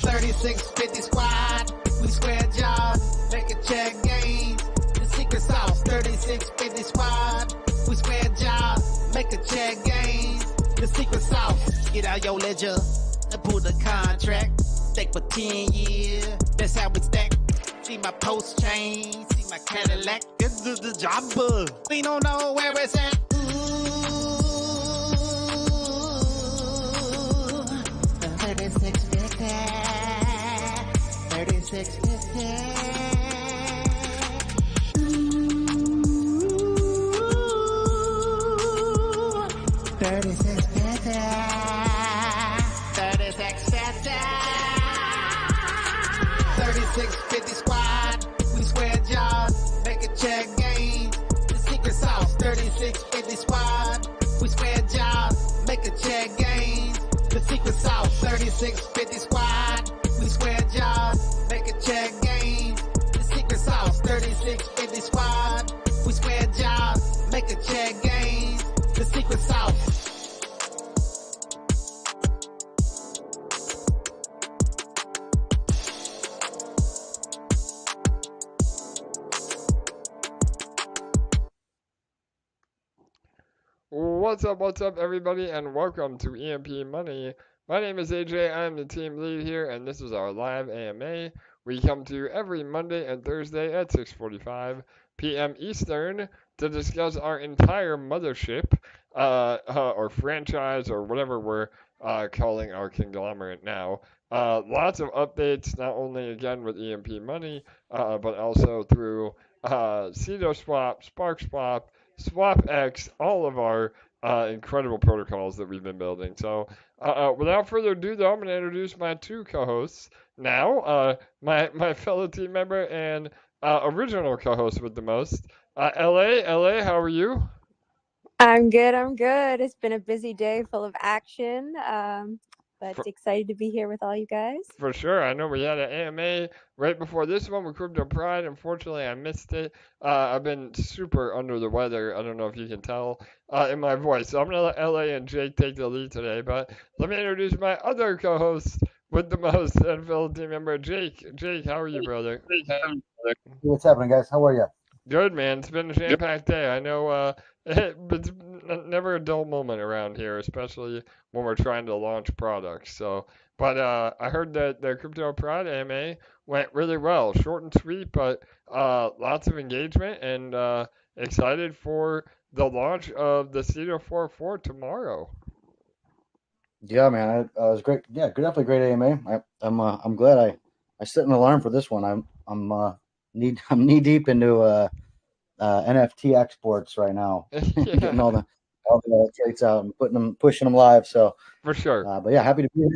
3650 squad, we square jobs, make a check gains. The secret sauce, 3650 squad, we square jobs, make a check gains. The secret sauce, get out your ledger and pull the contract. Stake for 10 years, that's how we stack. See my post chain, see my Cadillac, this is the job. We don't know where it's at. 3650, 3650. Ooh, 3650, 3650. 3650 squad, we square jobs, make a check gains. The secret sauce, 3650 squad, we square jobs, make a check gains. The secret sauce, 3650 squad, we square jobs, make a check gains. The secret sauce, 3650 squad, we square jobs, make a check gains. The secret sauce. What's up, everybody, and welcome to EMP.Money. My name is AJ, I'm the team lead here, and this is our live AMA. We come to you every Monday and Thursday at 6:45 p.m. Eastern to discuss our entire mothership, or franchise, or whatever we're calling our conglomerate now. Lots of updates, not only again with EMP.Money, but also through CetoSwap, Sparkswap, SwapX, all of our incredible protocols that we've been building. So without further ado, though, I'm going to introduce my two co-hosts now, my fellow team member and original co-host with the most, LA, how are you? I'm good. It's been a busy day full of action, but excited to be here with all you guys. For sure. I know we had an AMA right before this one with Crypto Pride. Unfortunately, I missed it. I've been super under the weather. I don't know if you can tell in my voice. So I'm going to let LA and Jake take the lead today. But let me introduce my other co-host with the most and fellow team member, Jake. Jake, how are you, brother? What's happening, guys? How are you? Good, man. It's been a jam-packed day. I know it's never a dull moment around here, especially when we're trying to launch products. So, but I heard that the Crypto Pride AMA went really well, short and sweet, but lots of engagement, and excited for the launch of the Ceto 4 tomorrow. Yeah, man, it was great. Yeah, definitely great AMA. I'm glad I set an alarm for this one. I'm knee deep into NFT exports right now, getting all the traits out and pushing them live. So for sure. But yeah, happy to be here.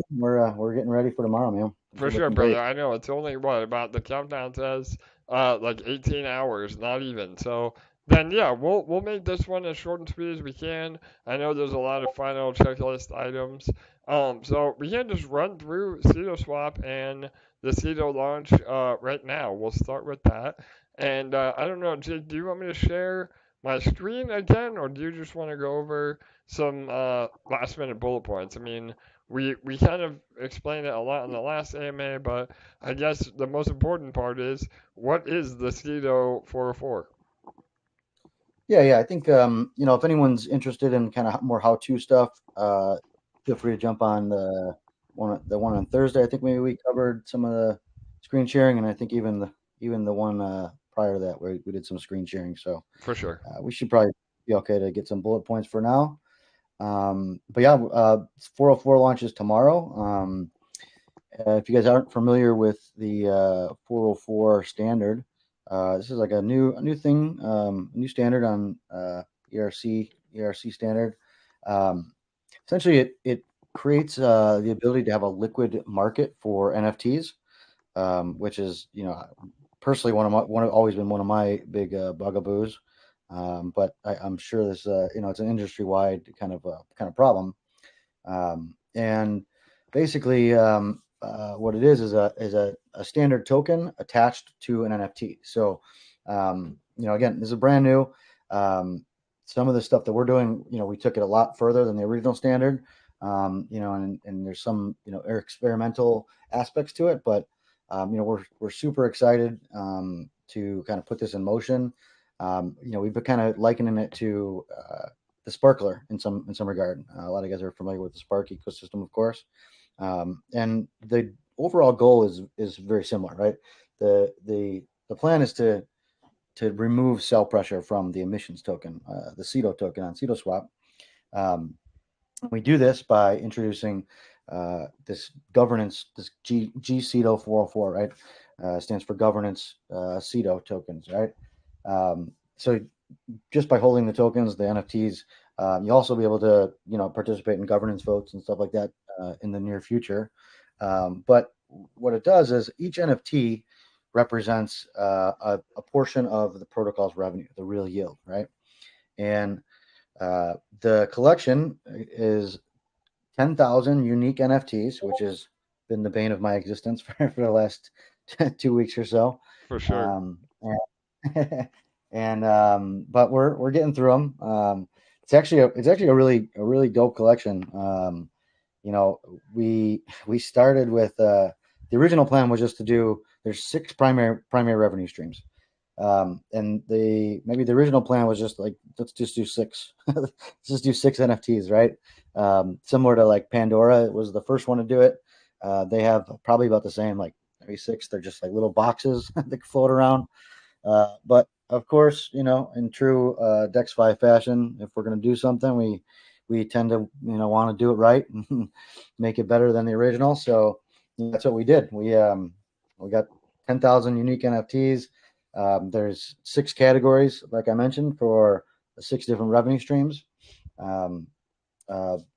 We're getting ready for tomorrow, man. For sure, brother. I know it's only about the countdown says like 18 hours, not even. So then yeah, we'll make this one as short and sweet as we can. I know there's a lot of final checklist items. So we can just run through CetoSwap and the Ceto launch right now. We'll start with that. And I don't know, Jake, do you want me to share my screen again, or do you just want to go over some last minute bullet points? I mean, we kind of explained it a lot in the last AMA, but I guess the most important part is, what is the Ceto 404? Yeah. I think if anyone's interested in kind of more how-to stuff, feel free to jump on the one on Thursday. I think maybe we covered some of the screen sharing, and I think even the one prior to that where we did some screen sharing. So for sure, we should probably be okay to get some bullet points for now. But yeah, 404 launches tomorrow. If you guys aren't familiar with the 404 standard, this is like a new thing, new standard on ERC standard. Essentially, it creates the ability to have a liquid market for NFTs, which is personally always been one of my big bugaboos. But I'm sure this it's an industry wide kind of problem. And basically, what it is a standard token attached to an NFT. So again, this is brand new. Some of the stuff that we're doing, we took it a lot further than the original standard. and there's some, experimental aspects to it, but, we're super excited to kind of put this in motion. We've been kind of likening it to the Sparkler in some regard. A lot of you guys are familiar with the Spark ecosystem, of course, and the overall goal is very similar, right? The plan is to remove sell pressure from the emissions token, the Ceto token on CetoSwap. We do this by introducing this governance, this Ceto 404, right? Stands for governance Ceto tokens, right? So just by holding the tokens, the NFTs, you'll also be able to, participate in governance votes and stuff like that in the near future. But what it does is each NFT represents a portion of the protocol's revenue, the real yield, right? And the collection is 10,000 unique NFTs, which has been the bane of my existence for the last 2 weeks or so. For sure. But we're getting through them. It's actually a really dope collection. We started with the original plan was just to do, there's 6 primary revenue streams. And maybe the original plan was just like, let's just do 6. Let's just do 6 NFTs, right? Similar to like Pandora, it was the first one to do it. They have probably about the same, like maybe 6. They're just like little boxes that float around. But of course, in true DeFi fashion, if we're going to do something, we tend to want to do it right and make it better than the original. So that's what we did. We got 10,000 unique NFTs. There's 6 categories, like I mentioned, for the 6 different revenue streams: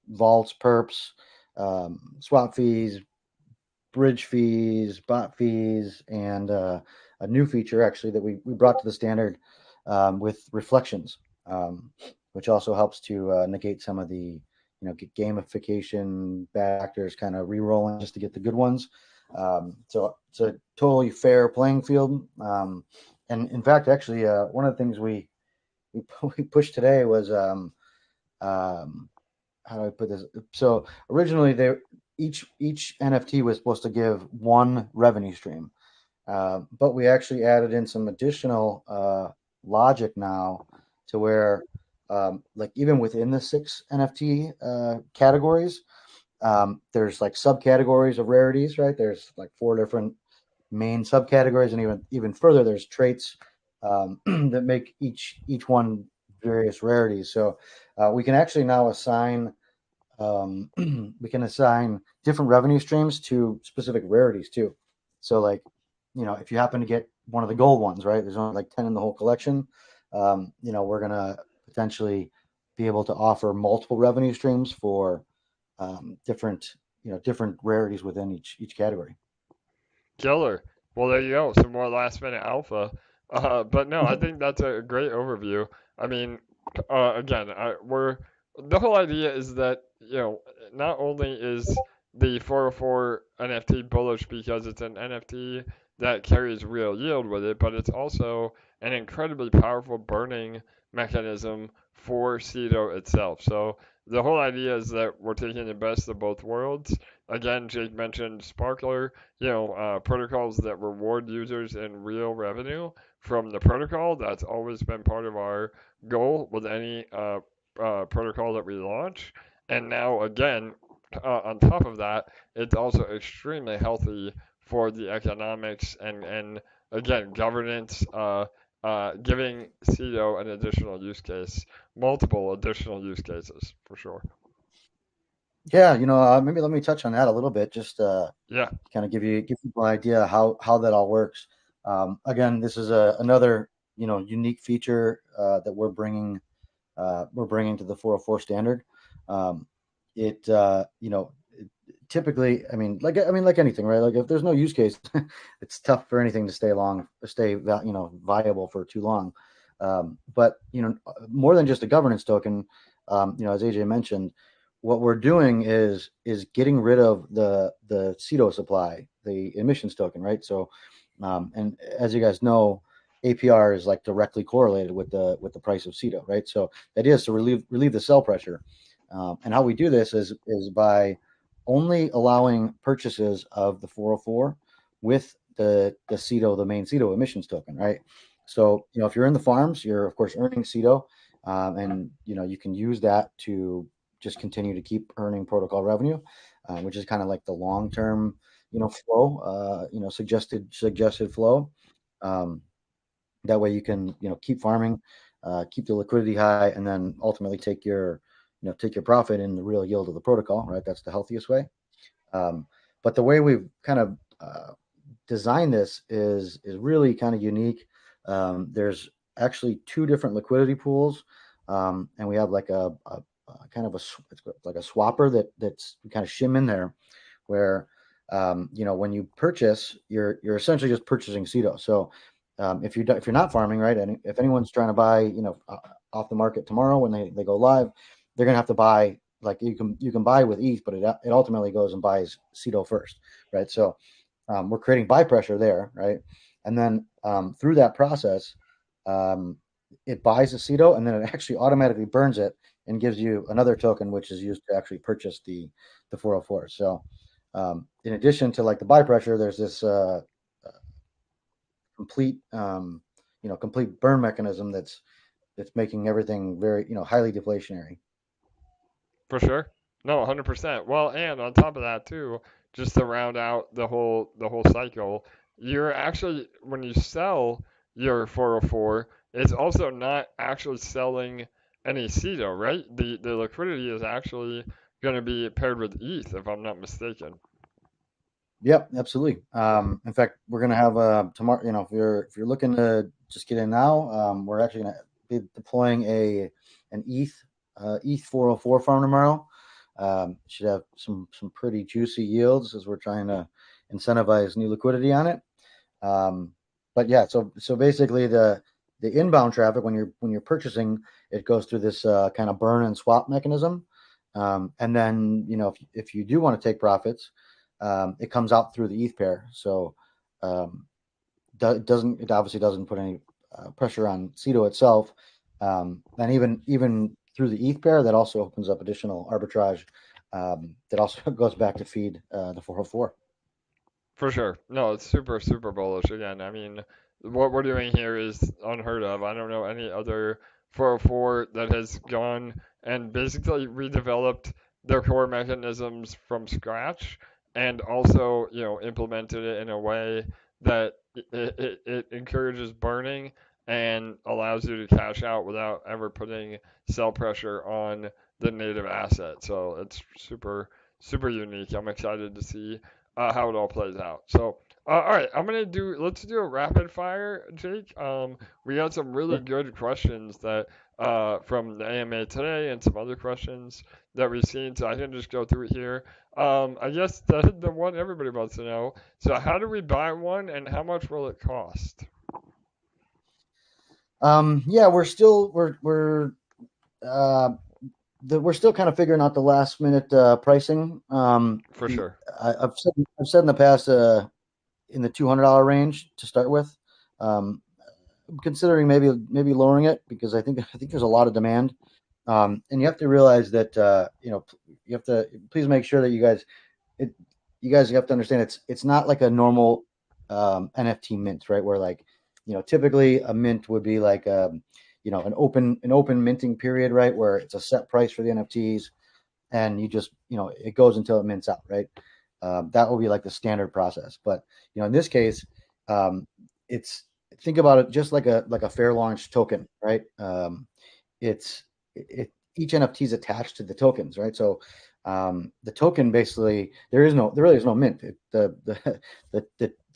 vaults, PERPS, swap fees, bridge fees, bot fees, and a new feature actually that we brought to the standard with reflections, which also helps to negate some of the gamification bad actors kind of re-rolling just to get the good ones. So it's a totally fair playing field. And in fact, actually, one of the things we pushed today was how do I put this? So originally, each NFT was supposed to give 1 revenue stream, but we actually added in some additional logic now to where, like even within the 6 NFT categories, there's like subcategories of rarities, right? There's like 4 different main subcategories, and even further, there's traits that make each one various rarities. So we can actually now assign different revenue streams to specific rarities too. So like, if you happen to get one of the gold ones, right? There's only like 10 in the whole collection. We're gonna potentially be able to offer multiple revenue streams for different rarities within each category. Killer. Well, there you go. Some more last minute alpha. But no, I think that's a great overview. I mean, again, the whole idea is that, not only is the 404 NFT bullish because it's an NFT that carries real yield with it, but it's also an incredibly powerful burning mechanism for Ceto itself. So the whole idea is that we're taking the best of both worlds. Again, Jake mentioned Sparkler, protocols that reward users in real revenue from the protocol. That's always been part of our goal with any protocol that we launch. And now, again, on top of that, it's also extremely healthy for the economics and again, governance, giving Ceto an additional use case, multiple additional use cases for sure. Yeah, maybe let me touch on that a little bit, just kind of give people an idea how that all works. Again, this is another unique feature that we're bringing to the 404 standard. Typically, like anything, right? Like if there's no use case, it's tough for anything to stay viable for too long. But more than just a governance token, as AJ mentioned, what we're doing is getting rid of the Ceto supply, the emissions token, right? So, and as you guys know, APR is like directly correlated with the price of Ceto, right? So the idea is to relieve the sell pressure. And how we do this is by only allowing purchases of the 404 with the Ceto, the main Ceto emissions token, right? So, if you're in the farms, you're of course earning Ceto, and you can use that to just continue to keep earning protocol revenue, which is kind of like the long-term, flow, suggested flow. That way you can, keep farming, keep the liquidity high, and then ultimately take your profit in the real yield of the protocol, right? That's the healthiest way. But the way we've kind of designed this is really kind of unique. There's actually two different liquidity pools, and we have like a kind of it's like a swapper that's kind of shim in there, where when you purchase, you're essentially just purchasing Ceto. So if you're not farming, right, and if anyone's trying to buy, off the market tomorrow when they go live, they're gonna have to buy, like you can buy with ETH, but it ultimately goes and buys Ceto first, right? So we're creating buy pressure there, right? And then through that process, it buys the Ceto, and then it actually automatically burns it and gives you another token, which is used to actually purchase the 404. So in addition to like the buy pressure, there's this complete complete burn mechanism that's making everything very highly deflationary. For sure. No, 100%. Well, and on top of that too, just to round out the whole cycle, you're actually, when you sell your 404, it's also not actually selling any Ceto, right? The liquidity is actually going to be paired with ETH, if I'm not mistaken. Yep, absolutely. In fact, we're gonna have tomorrow. If you're looking to just get in now, we're actually gonna be deploying an ETH 404 farm tomorrow. Should have some pretty juicy yields as we're trying to incentivize new liquidity on it. But yeah, so basically the inbound traffic when you're purchasing, it goes through this kind of burn and swap mechanism, and then if you do want to take profits, it comes out through the ETH pair. So it obviously doesn't put any pressure on Ceto itself, and even through the ETH pair, that also opens up additional arbitrage that also goes back to feed the 404. For sure. No, it's super, super bullish. Again, I mean, what we're doing here is unheard of. I don't know any other 404 that has gone and basically redeveloped their core mechanisms from scratch and also, implemented it in a way that it encourages burning and allows you to cash out without ever putting sell pressure on the native asset. So it's super, super unique. I'm excited to see how it all plays out. So, all right, let's do a rapid fire, Jake. We got some really good questions that from the AMA today and some other questions that we've seen, so I can just go through it here. I guess the one everybody wants to know. So, how do we buy one, and how much will it cost? Yeah, we're still still kind of figuring out the last minute pricing. For sure. I've said in the past in the $200 range to start with. I'm considering maybe lowering it because I think there's a lot of demand, and you have to realize that you have to please make sure that you guys have to understand it's not like a normal NFT mint, right? Where like typically a mint would be like an open minting period, right? Where it's a set price for the NFTs, and you just it goes until it mints out, right? That will be like the standard process. But in this case, it's think about it just like a fair launch token, right? Each NFT is attached to the tokens, right? So the token basically there really is no mint. The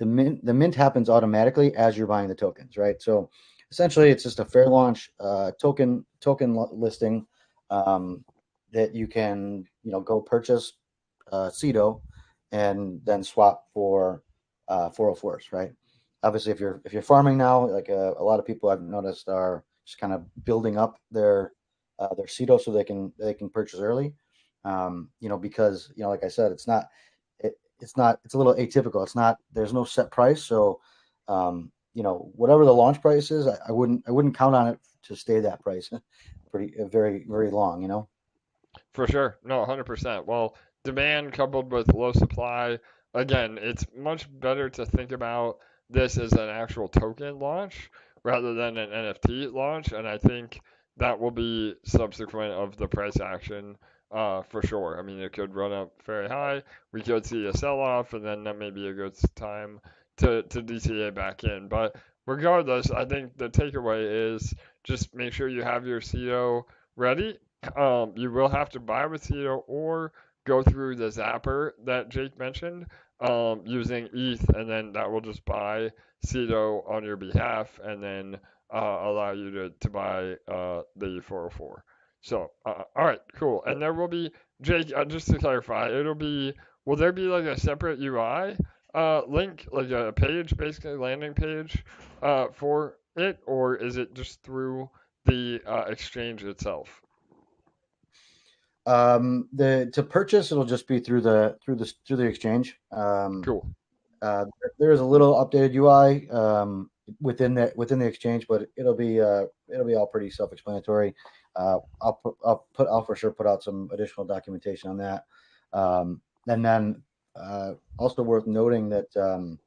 mint happens automatically as you're buying the tokens, right? So essentially, it's just a fair launch token listing that you can go purchase Ceto and then swap for 404s, right? Obviously, if you're farming now, like a lot of people I've noticed are just kind of building up their Ceto so they can purchase early, because like I said, it's a little atypical. There's no set price, so whatever the launch price is, I wouldn't count on it to stay that price very, very long, For sure. No, 100%. Well, demand coupled with low supply, again, it's much better to think about this as an actual token launch rather than an NFT launch. And I think that will be subsequent of the price action for sure. I mean, it could run up very high. We could see a sell off, and then that may be a good time to DCA back in. But regardless, I think the takeaway is just make sure you have your Ceto ready. You will have to buy with Ceto or go through the Zapper that Jake mentioned using ETH, and then that will just buy Ceto on your behalf, and then allow you to buy the 404. So, all right, cool. And there will be, Jake, just to clarify, will there be like a separate UI link, like a page, basically landing page for it, or is it just through the exchange itself? To purchase, it'll just be through the exchange. Cool. There is a little updated UI within the exchange, but it'll be all pretty self-explanatory. I'll for sure put out some additional documentation on that. And then also worth noting that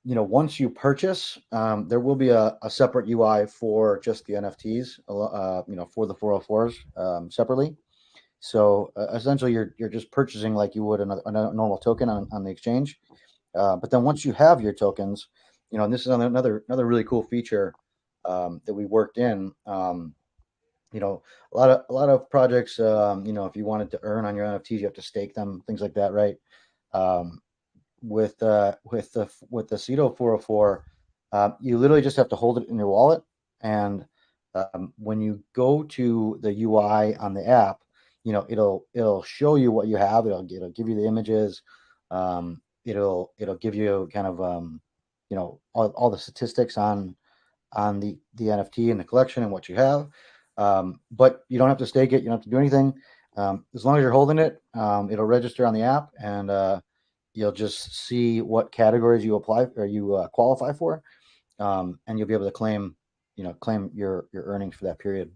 once you purchase, there will be a separate UI for just the NFTs, for the 404s separately. So essentially, you're just purchasing like you would a normal token on the exchange. But then once you have your tokens, and this is another really cool feature that we worked in. A lot of projects, if you wanted to earn on your NFTs, you have to stake them, things like that, right? With the Ceto 404, you literally just have to hold it in your wallet, and when you go to the UI on the app, it'll show you what you have. It'll give you the images. It'll give you kind of all the statistics on the NFT and the collection and what you have. But you don't have to stake it. You don't have to do anything. As long as you're holding it, it'll register on the app, and you'll just see what categories you apply or you qualify for, and you'll be able to claim your earnings for that period.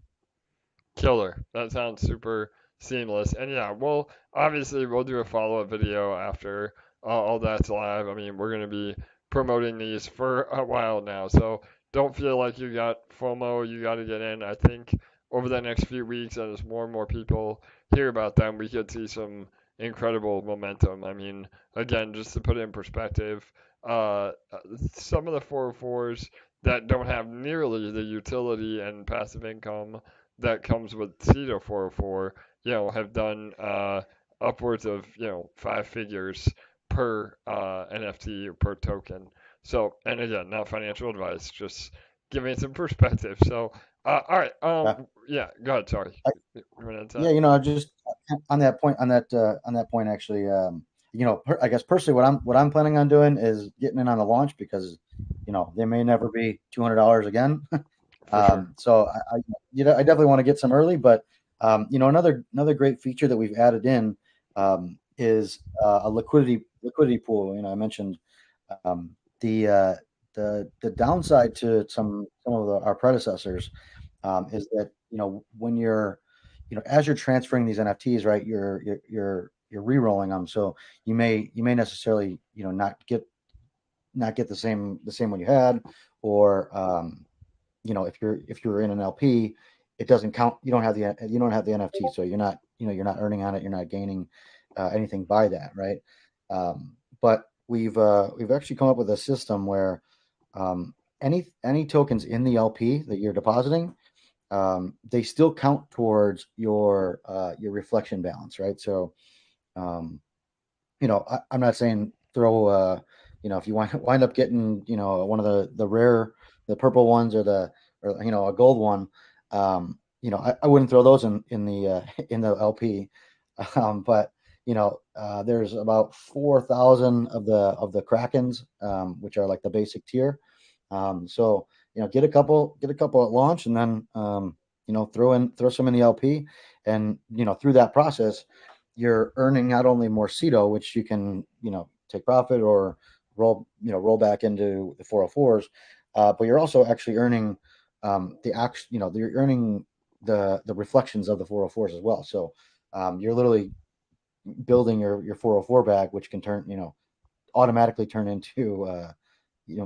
Killer. That sounds super seamless. And yeah, well, obviously we'll do a follow-up video after all that's live. I mean, we're going to be promoting these for a while now, so don't feel like you got FOMO, you got to get in. I think over the next few weeks, as more and more people hear about them, we could see some incredible momentum. I mean, again, just to put it in perspective, some of the 404s that don't have nearly the utility and passive income that comes with Ceto 404, have done upwards of 5 figures per NFT or per token. So, and again, not financial advice, just giving some perspective. So, all right, yeah, go ahead. Sorry. Just on that point, actually, I guess personally, what I'm planning on doing is getting in on the launch because, they may never be $200 again. Sure. So I definitely want to get some early, but another great feature that we've added in is a liquidity pool. I mentioned the downside to some of our predecessors is that when you're as you're transferring these NFTs, right, you're re-rolling them, so you may necessarily not get the same one you had, or if you're in an LP, it doesn't count. You don't have the NFT, so you're not earning on it. You're not gaining anything by that, right? But we've actually come up with a system where any tokens in the LP that you're depositing, they still count towards your reflection balance, right? So, I'm not saying throw if you wind up getting one of the rare, the purple ones, or a gold one, I wouldn't throw those in the LP. But there's about 4,000 of the Krakens, which are like the basic tier. So get a couple at launch, and then throw some in the LP, and through that process, you're earning not only more Ceto, which you can take profit or roll back into the 404s, but you're also actually earning you're earning the reflections of the 404s as well. So you're literally building your 404 bag, which can turn, automatically turn into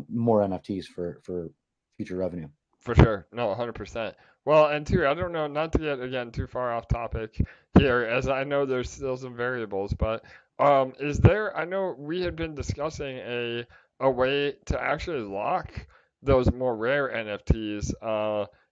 more NFTs for future revenue. For sure. No, 100%. Well, and two, I don't know, not to get again too far off topic here, as I know there's still some variables, but is there, I know we had been discussing a way to actually lock those more rare NFTs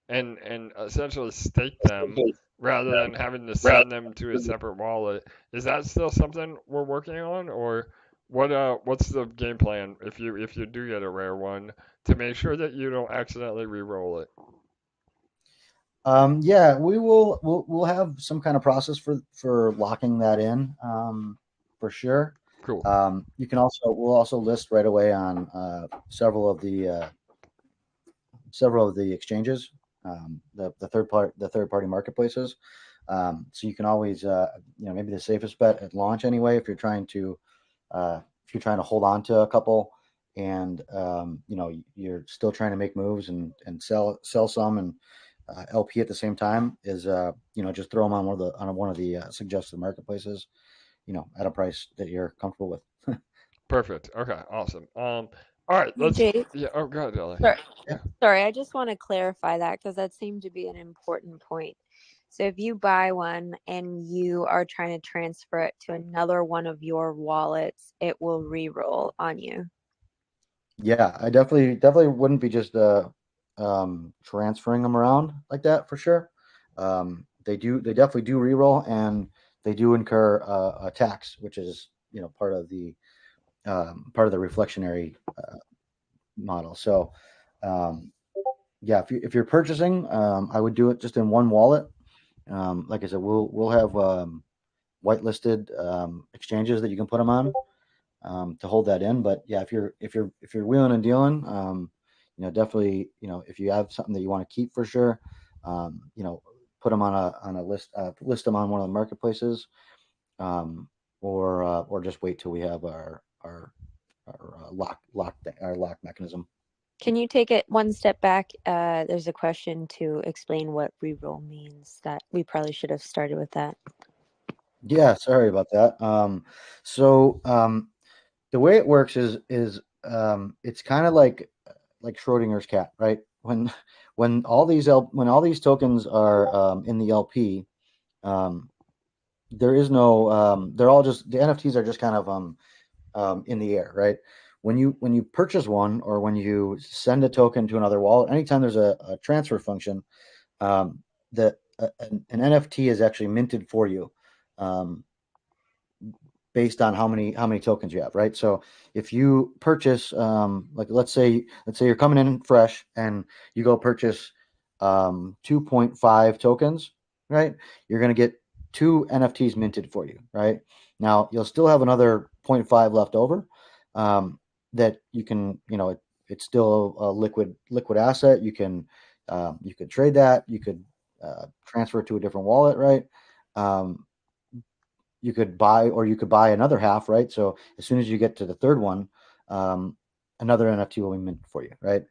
and essentially stake them rather than having to send them to a separate wallet. Is that still something we're working on, or what's the game plan if you do get a rare one to make sure that you don't accidentally re-roll it? Yeah, we'll have some kind of process for locking that in, for sure. Cool. We'll also list right away on several of the exchanges, the third party marketplaces. So you can always maybe the safest bet at launch anyway, if you're trying to hold on to a couple and you're still trying to make moves and sell some and LP at the same time, is just throw them on one of the suggested marketplaces, at a price that you're comfortable with. Perfect. Okay. Awesome. All right. Let's. Jake, Yeah. Oh, go ahead, Ellie. sorry, Yeah. sorry, I just want to clarify that because that seemed to be an important point. So if you buy one and you are trying to transfer it to another one of your wallets, it will re-roll on you. Yeah, I definitely wouldn't be just transferring them around like that for sure. They definitely do reroll, and they do incur a tax, which is part of the reflectionary model. So yeah, if you're purchasing, I would do it just in one wallet. Like I said, we'll have whitelisted exchanges that you can put them on to hold that in. But yeah, if you're wheeling and dealing, definitely, if you have something that you want to keep for sure, put them on a list, list them on one of the marketplaces, or just wait till we have our lock mechanism. Can you take it one step back? There's a question to explain what re-roll means. That we probably should have started with that. Yeah, sorry about that. So the way it works is it's kind of like Schrodinger's cat, right? When all these tokens are in the LP, there is no they're all just, the NFTs are just kind of in the air, right? When you purchase one, or when you send a token to another wallet, anytime there's a transfer function, that an NFT is actually minted for you, based on how many tokens you have, right? So if you purchase, like let's say you're coming in fresh and you go purchase 2.5 tokens, right? You're going to get 2 NFTs minted for you, right? Now you'll still have another 0.5 left over, that you can, it's still a liquid asset. You could trade that. You could transfer it to a different wallet, right? You could buy another half, right? So as soon as you get to the third one, another NFT will be minted for you, right?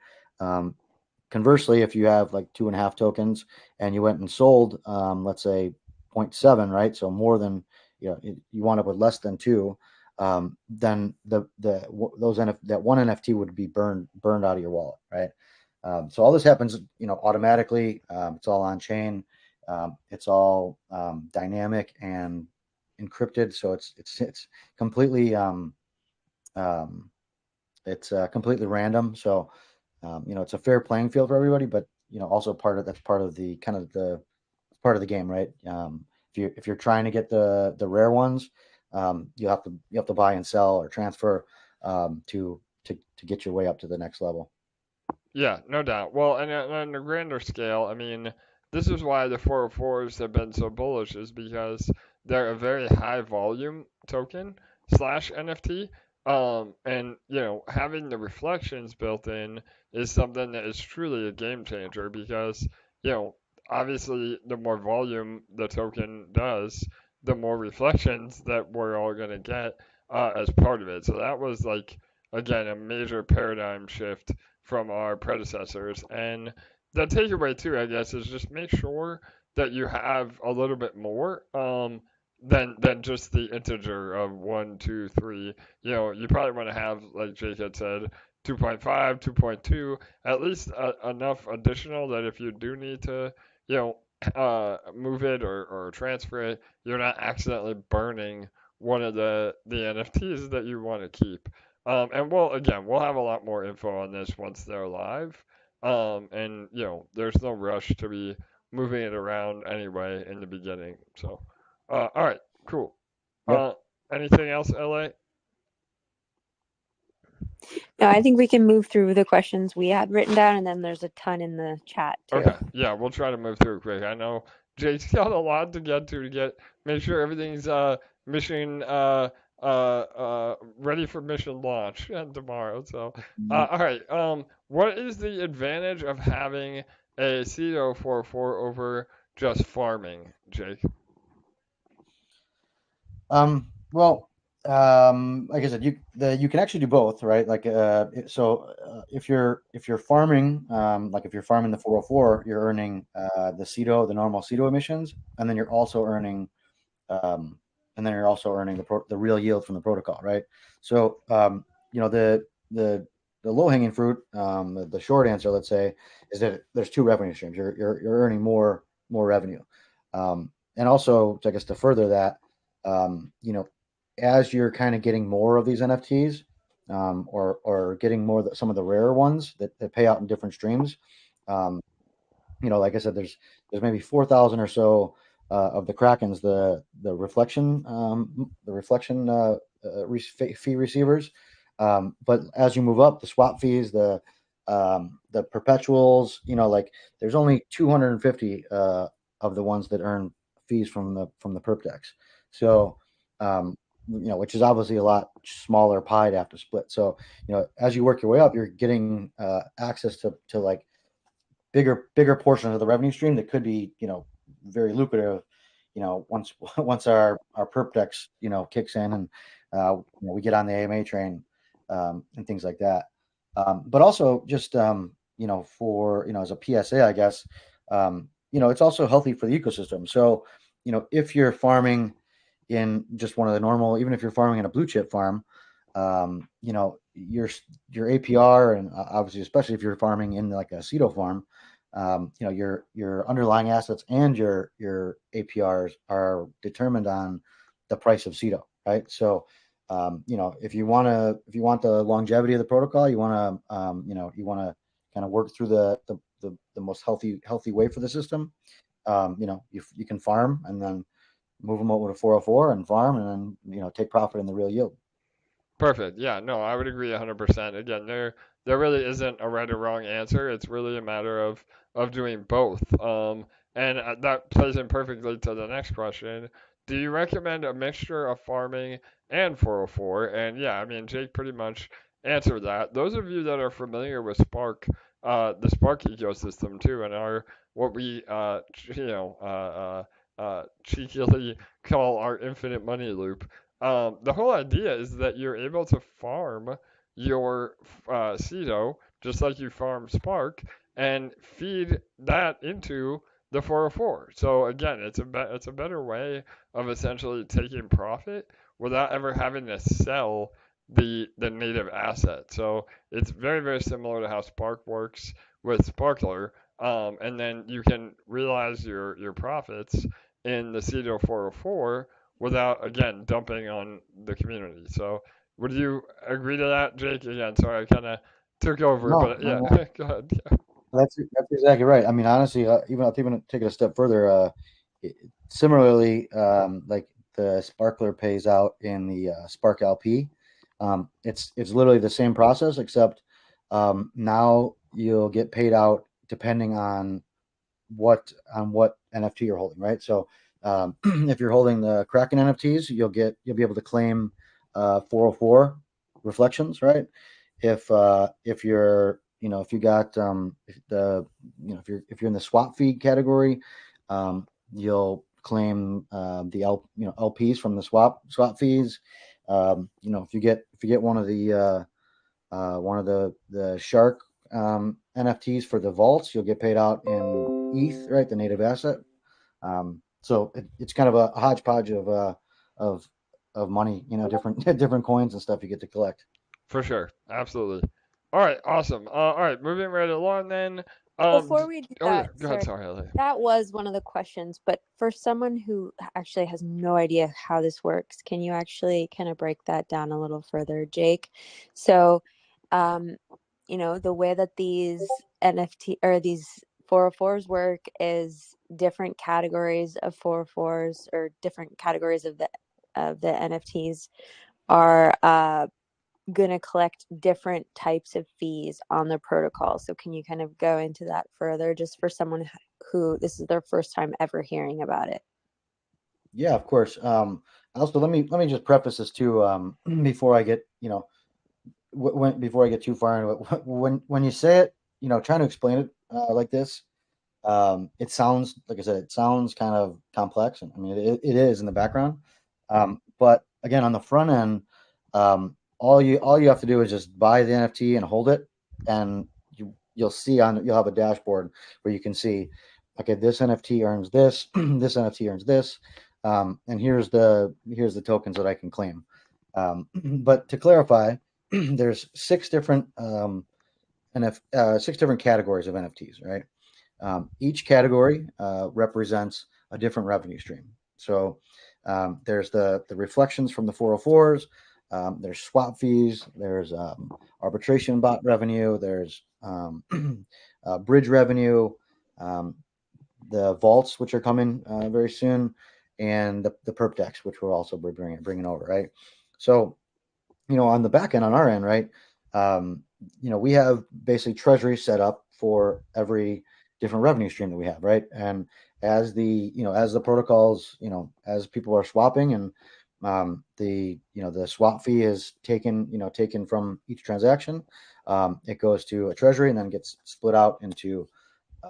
Conversely, if you have like 2.5 tokens and you went and sold, let's say 0.7, right? So more than, you want to put less than 2, then that one NFT would be burned out of your wallet, right? So all this happens, automatically. It's all on chain. It's all dynamic and encrypted, so it's completely completely random. So it's a fair playing field for everybody, but also that's part of the game, right? If you're trying to get the rare ones, you have to buy and sell or transfer to get your way up to the next level. Yeah, no doubt. Well, and on a grander scale, I mean, this is why the 404s have been so bullish, is because they're a very high volume token / NFT. And having the reflections built in is something that is truly a game changer, because obviously the more volume the token does, the more reflections that we're all gonna get as part of it. So that was like, again, a major paradigm shift from our predecessors. And the takeaway too, I guess, is just make sure that you have a little bit more than just the integer of 1, 2, 3. You probably want to have, like Jake had said, 2.5, 2.2, at least enough additional that if you do need to, you know, move it or transfer it, you're not accidentally burning one of the NFTs that you want to keep. And we'll have a lot more info on this once they're live. And there's no rush to be moving it around anyway in the beginning. So, all right, cool. Yep. Anything else, LA? No, I think we can move through the questions we had written down, and then there's a ton in the chat too. Okay, yeah, we'll try to move through quick. I know Jake's got a lot to get to make sure everything's mission ready for mission launch tomorrow. So, all right, what is the advantage of having a Ceto 404 over just farming, Jake? Well, like I said, you can actually do both, right? Like, if you're farming, like if you're farming the 404, you're earning the normal Ceto emissions, and then you're also earning, the real yield from the protocol, right? So, the low hanging fruit, the short answer, let's say, is that there's two revenue streams. You're earning more revenue, and also, I guess, to further that, as you're kind of getting more of these NFTs, or getting more some of the rarer ones that pay out in different streams, like I said, there's maybe 4,000 or so of the Krakens, the reflection fee receivers. But as you move up, the swap fees, the perpetuals, like there's only 250 of the ones that earn fees from the PERPS. So, which is obviously a lot smaller pie to have to split. So, as you work your way up, you're getting access to like bigger portions of the revenue stream that could be, very lucrative, once our PERPS, kicks in, and we get on the AMA train, and things like that. But also just, for, as a PSA, I guess, it's also healthy for the ecosystem. So, if you're farming in just one of the normal, even if you're farming in a blue chip farm, your APR, and obviously, especially if you're farming in like a Ceto farm, your underlying assets and your APRs are determined on the price of Ceto, right? So, if you want the longevity of the protocol, you want to kind of work through the most healthy way for the system. You can farm and then move them over to 404 and farm, and then take profit in the real yield. Perfect. Yeah, no, I would agree 100%. Again, there really isn't a right or wrong answer. It's really a matter of doing both. And that plays in perfectly to the next question. Do you recommend a mixture of farming and 404? And yeah, I mean, Jake pretty much answered that. Those of you that are familiar with Spark, the Spark ecosystem too, and are what we, cheekily call our infinite money loop. The whole idea is that you're able to farm your Ceto just like you farm Spark and feed that into the 404. So again, it's a better way of essentially taking profit without ever having to sell the native asset. So it's very, very similar to how Spark works with Sparkler. And then you can realize your profits in the Ceto 404 without, again, dumping on the community. So would you agree to that, Jake? Again, sorry, I kind of took over, No, but yeah, no. go ahead. That's exactly right. I mean, honestly, even take it a step further. Similarly, like the Sparkler pays out in the Spark LP, it's literally the same process, except now you'll get paid out depending on what NFT you're holding, right? So, if you're holding the Kraken NFTs, you'll be able to claim 404 reflections, right? If you're if you got if you're in the swap feed category, you'll claim the LPs from the swap fees. If you get one of the shark NFTs for the vaults, you'll get paid out in ETH, right, the native asset. So it's kind of a hodgepodge of money, different different coins and stuff you get to collect. For sure. Absolutely. All right. Awesome. All right. Moving right along then. Before we do Oh, yeah. that, Go ahead. sorry, Sorry, Ellie. that was one of the questions, but for someone who actually has no idea how this works, can you actually kind of break that down a little further, Jake? So, the way that these NFT or these 404s work is different categories of 404s or different categories of the NFTs are going to collect different types of fees on the protocol. So can you kind of go into that further, just for someone who this is their first time ever hearing about it? Yeah, of course. Also, let me just preface this too, before I get before I get too far into it. When you say it, trying to explain it like this, it sounds, like I said, it sounds kind of complex, and I mean it is in the background. But again, on the front end, all you have to do is just buy the NFT and hold it, and you'll have a dashboard where you can see, okay, this NFT earns this, this NFT earns this, and here's the tokens that I can claim. But to clarify, there's six different six different categories of NFTs, right? Each category represents a different revenue stream. So there's the reflections from the 404s. There's swap fees. There's arbitration bot revenue. There's bridge revenue. The vaults, which are coming very soon, and the perp decks, which we're also bringing over, right? So, on the back end, on our end, right? We have basically treasury set up for every different revenue stream that we have, right? And as the protocols, as people are swapping, and the swap fee is taken from each transaction, it goes to a treasury and then gets split out into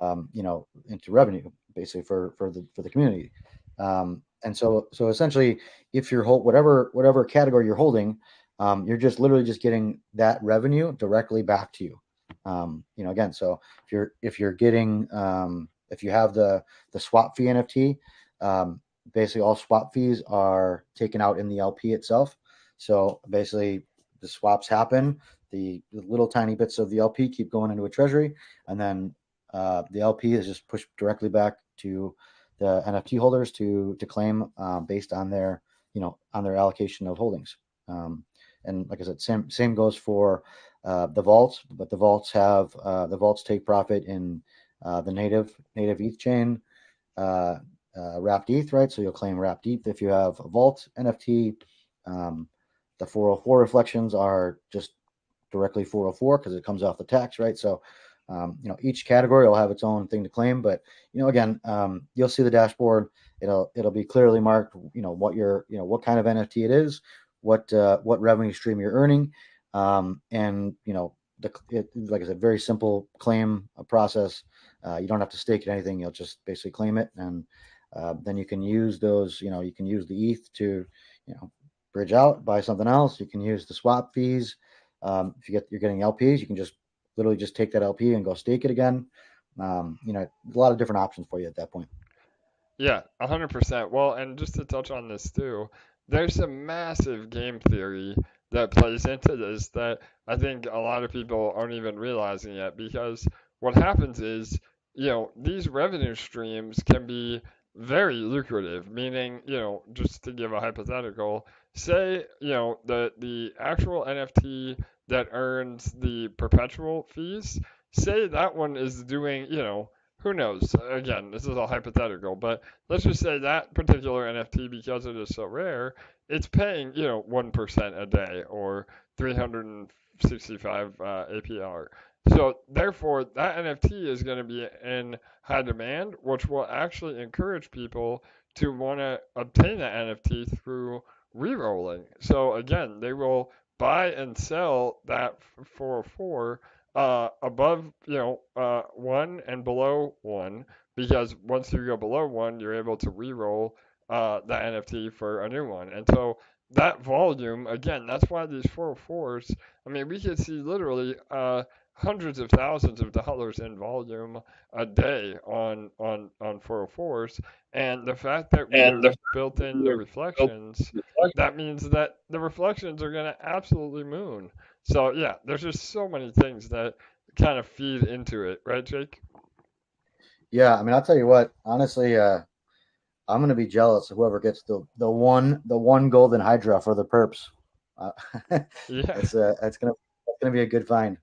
into revenue, basically for the community. And so essentially, if you're whatever category you're holding, you're just literally just getting that revenue directly back to you. Again, so if you're getting if you have the swap fee NFT, basically all swap fees are taken out in the LP itself. So basically, the swaps happen. The little tiny bits of the LP keep going into a treasury, and then the LP is just pushed directly back to the NFT holders to claim based on their on their allocation of holdings. And like I said, same goes for the vaults, but the vaults take profit in the native ETH chain, wrapped ETH, right? So you'll claim wrapped ETH if you have a vault NFT. The 404 reflections are just directly 404 because it comes off the tax, right? So each category will have its own thing to claim, but again, you'll see the dashboard. It'll be clearly marked, what kind of NFT it is, what revenue stream you're earning, and like I said, very simple claim process. You don't have to stake it anything. You'll just basically claim it, and then you can use those. You can use the ETH to bridge out, buy something else. You can use the swap fees. If you're getting LPs, you can just literally just take that LP and go stake it again. A lot of different options for you at that point. Yeah, 100%. Well, and just to touch on this too, there's some massive game theory that plays into this that I think a lot of people aren't even realizing yet, because what happens is, these revenue streams can be very lucrative, meaning, just to give a hypothetical, say, the actual NFT that earns the perpetual fees, say that one is doing, who knows? Again, this is all hypothetical, but let's just say that particular NFT, because it is so rare, it's paying 1% a day or 365 APR. So therefore, that NFT is going to be in high demand, which will actually encourage people to want to obtain that NFT through re-rolling. So again, they will buy and sell that for above, 1 and below 1, because once you go below 1, you're able to re-roll that NFT for a new one. And so that volume, again, that's why these 404s, I mean, we could see literally hundreds of thousands of dollars in volume a day on 404s, and the fact that we have built in the reflections, that means that the reflections are going to absolutely moon. So yeah, there's just so many things that kind of feed into it, right, Jake? Yeah, I mean, I'll tell you what. Honestly, I'm gonna be jealous of whoever gets the one golden hydra for the perps. Uh, Yeah, it's gonna be a good find.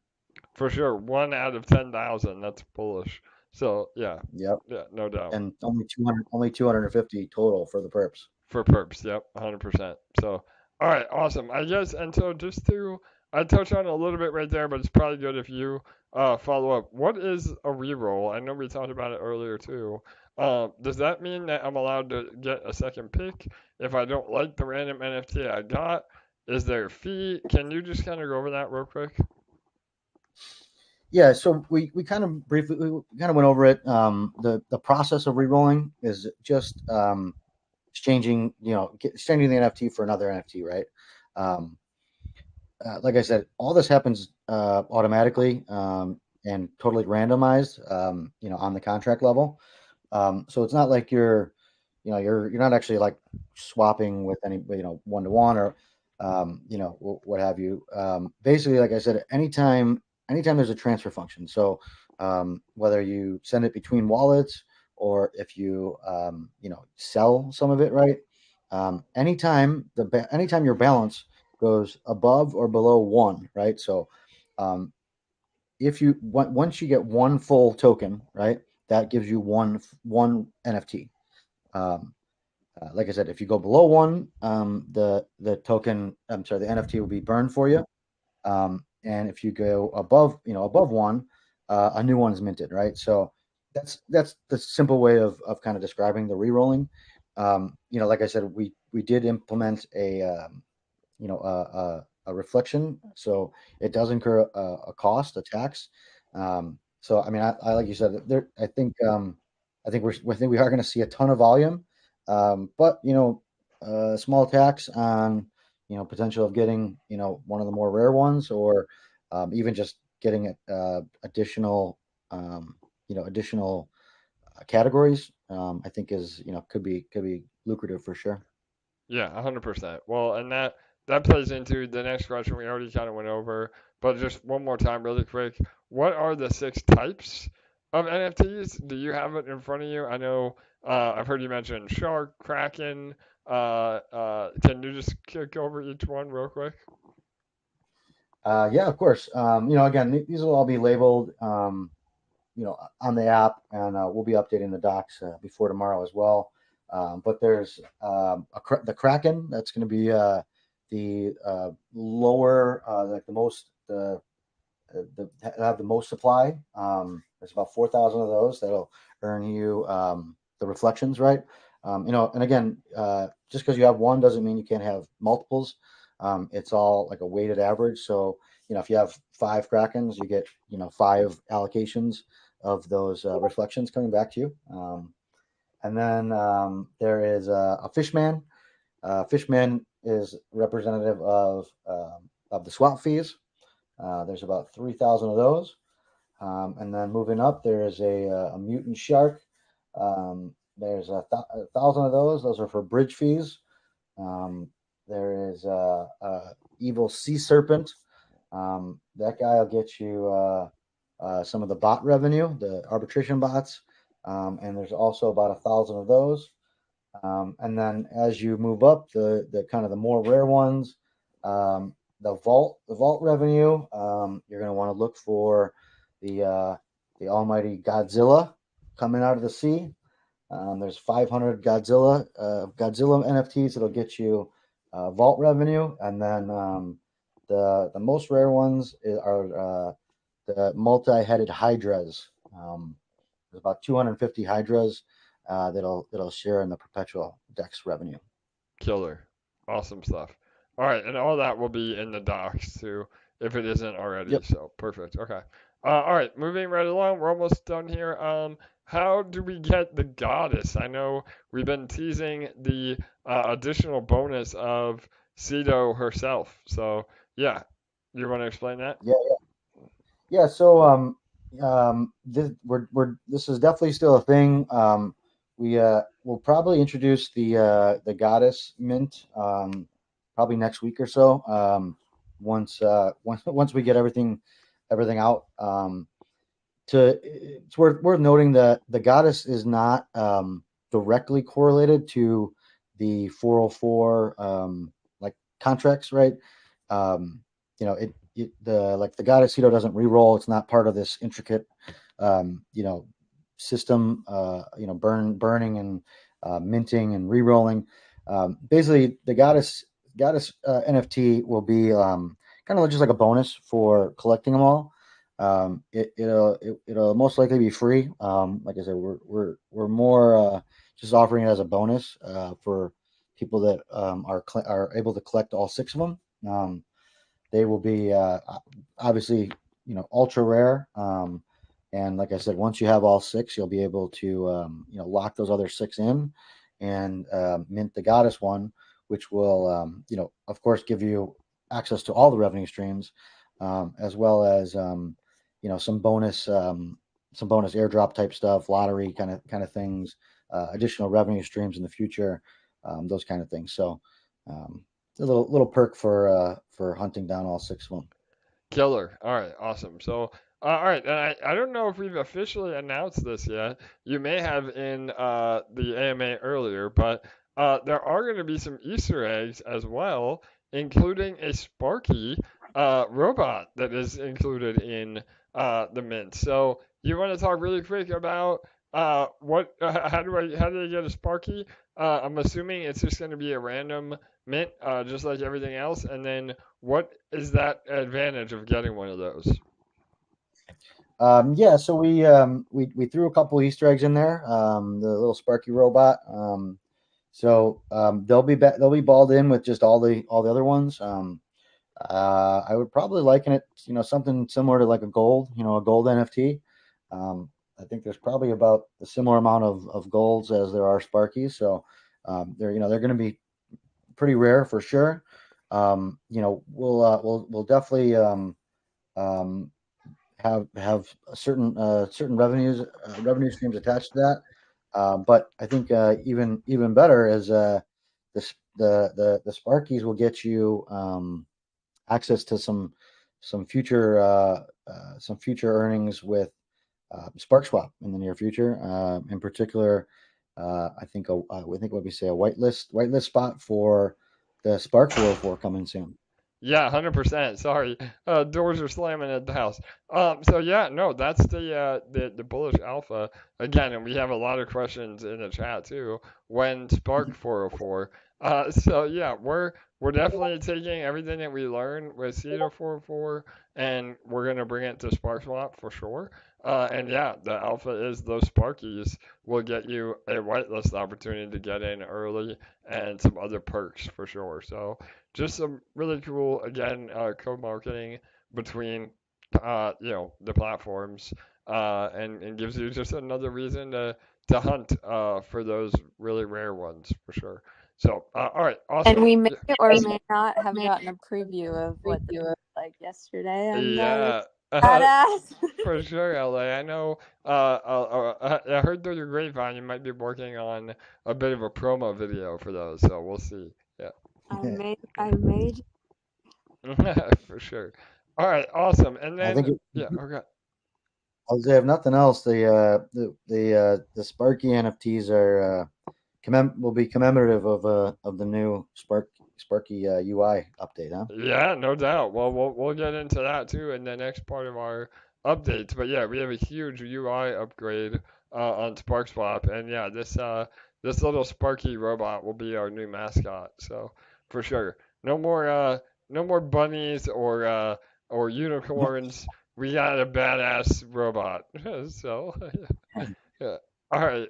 for sure. 1 out of 10,000. That's bullish. So yeah, Yep, yeah, no doubt. and only 250 total for the perps. For perps, yep, 100%. So, all right, awesome. I guess, and so just to, I touched on it a little bit right there, but it's probably good if you follow up. What is a reroll? I know we talked about it earlier too. Does that mean that I'm allowed to get a second pick if I don't like the random NFT I got? Is there a fee? Can you just kind of go over that real quick? Yeah, so we kind of briefly we kind of went over it. The process of re-rolling is just exchanging the NFT for another NFT, right? Um, like I said, all this happens automatically and totally randomized, on the contract level. So it's not like you're not actually like swapping with any, one to one or, what have you. Basically, like I said, anytime there's a transfer function. So whether you send it between wallets or if you, sell some of it, right? Anytime your balance goes above or below one, right? So um, if you once you get one full token, right, that gives you one NFT. Um, like I said, if you go below one, the token, I'm sorry, the NFT will be burned for you. And if you go above one, a new one is minted, right? So that's the simple way of kind of describing the re-rolling. Like I said, we did implement a reflection, so it does incur a cost, a tax. So I mean, I like you said, there. I think we are going to see a ton of volume, but small tax on potential of getting one of the more rare ones, or even just getting additional categories. I think is could be lucrative for sure. Yeah, 100%. Well, and that plays into the next question we already kind of went over, but just one more time, really quick. What are the 6 types of NFTs? Do you have it in front of you? I know I've heard you mention Shark, Kraken. Can you just kick over each one real quick? Yeah, of course. Again, these will all be labeled, on the app, and we'll be updating the docs before tomorrow as well. But there's the Kraken. That's going to be the lower, like the have the most supply. There's about 4,000 of those that'll earn you the reflections, right? And again, just because you have one doesn't mean you can't have multiples. It's all like a weighted average. So if you have 5 Krakens, you get 5 allocations of those reflections coming back to you. And then there is a Fishman. Fishman is representative of the swap fees. There's about 3,000 of those. And then moving up, there is a mutant shark. There's 1,000 of those. Those are for bridge fees. There is a evil sea serpent. That guy will get you some of the bot revenue, the arbitration bots. And there's also about 1,000 of those. And then as you move up, the kind of the more rare ones, the vault revenue, you're going to want to look for the almighty Godzilla coming out of the sea. There's 500 Godzilla NFTs that'll get you vault revenue, and then the most rare ones are the multi-headed hydras. There's about 250 hydras that'll share in the perpetual DEX revenue. Killer. Awesome stuff. All right, and all that will be in the docs too, if it isn't already. Yep. So perfect. Okay. All right, moving right along. We're almost done here. How do we get the goddess? I know we've been teasing the additional bonus of Ceto herself. So yeah, you want to explain that? Yeah, Yeah, so this is definitely still a thing. We'll probably introduce the Goddess Mint probably next week or so. Once we get everything out. It's worth noting that the Goddess is not directly correlated to the 404 like contracts, right? Um, the Goddess Ceto doesn't re-roll. It's not part of this intricate system. Burning and minting and re-rolling. Basically, the Goddess NFT will be kind of just like a bonus for collecting them all. It'll most likely be free. Like I said, we're more just offering it as a bonus for people that are able to collect all six of them. They will be obviously ultra rare. And like I said, once you have all six, you'll be able to lock those other six in and mint the Goddess one, which will of course give you access to all the revenue streams, as well as some bonus airdrop type stuff, lottery kind of things, additional revenue streams in the future, those kind of things. So a little perk for hunting down all six of them. Killer. All right, awesome. So, all right, and I don't know if we've officially announced this yet. You may have in the AMA earlier, but there are going to be some Easter eggs as well, including a Sparkie robot that is included in the mint. So, you want to talk really quick about how do you get a Sparkie? I'm assuming it's just going to be a random mint, just like everything else, and then what is that advantage of getting one of those? Yeah, so we threw a couple Easter eggs in there. The little Sparkie robot. They'll be balled in with just all the other ones. I would probably liken it, something similar to like a gold NFT. I think there's probably about a similar amount of golds as there are Sparkies. So they're going to be pretty rare for sure. We'll definitely have certain revenue streams attached to that. But I think even better is the Sparkies will get you access to some future earnings with Sparkswap in the near future. In particular, I think what we say a whitelist spot for the Spark 404 coming soon. Yeah, 100%. Sorry, doors are slamming at the house. So yeah, no, that's the bullish alpha again, and we have a lot of questions in the chat too. When Spark 404. So yeah, we're definitely taking everything that we learned with Ceto 404, and we're gonna bring it to Sparkswap for sure. And yeah, the alpha is those Sparkies will get you a whitelist opportunity to get in early and some other perks for sure. So just some really cool, again, co-marketing between, the platforms, and gives you just another reason to hunt for those really rare ones for sure. So, all right, awesome. And we may or may not have gotten a preview of what they looked like yesterday. And Yeah. badass. For sure, LA. I know. I heard through your grapevine you might be working on a bit of a promo video for those, so we'll see. Yeah. I made. For sure. All right, awesome. And I then, think yeah, okay. I'll say if nothing else, the Sparky NFTs will be commemorative of the new Sparky UI update, huh? Yeah, no doubt. Well, we'll get into that too in the next part of our updates. But yeah, we have a huge UI upgrade on Sparkswap, and yeah, this little Sparky robot will be our new mascot. So for sure, no more bunnies or unicorns. We got a badass robot. So yeah. All right.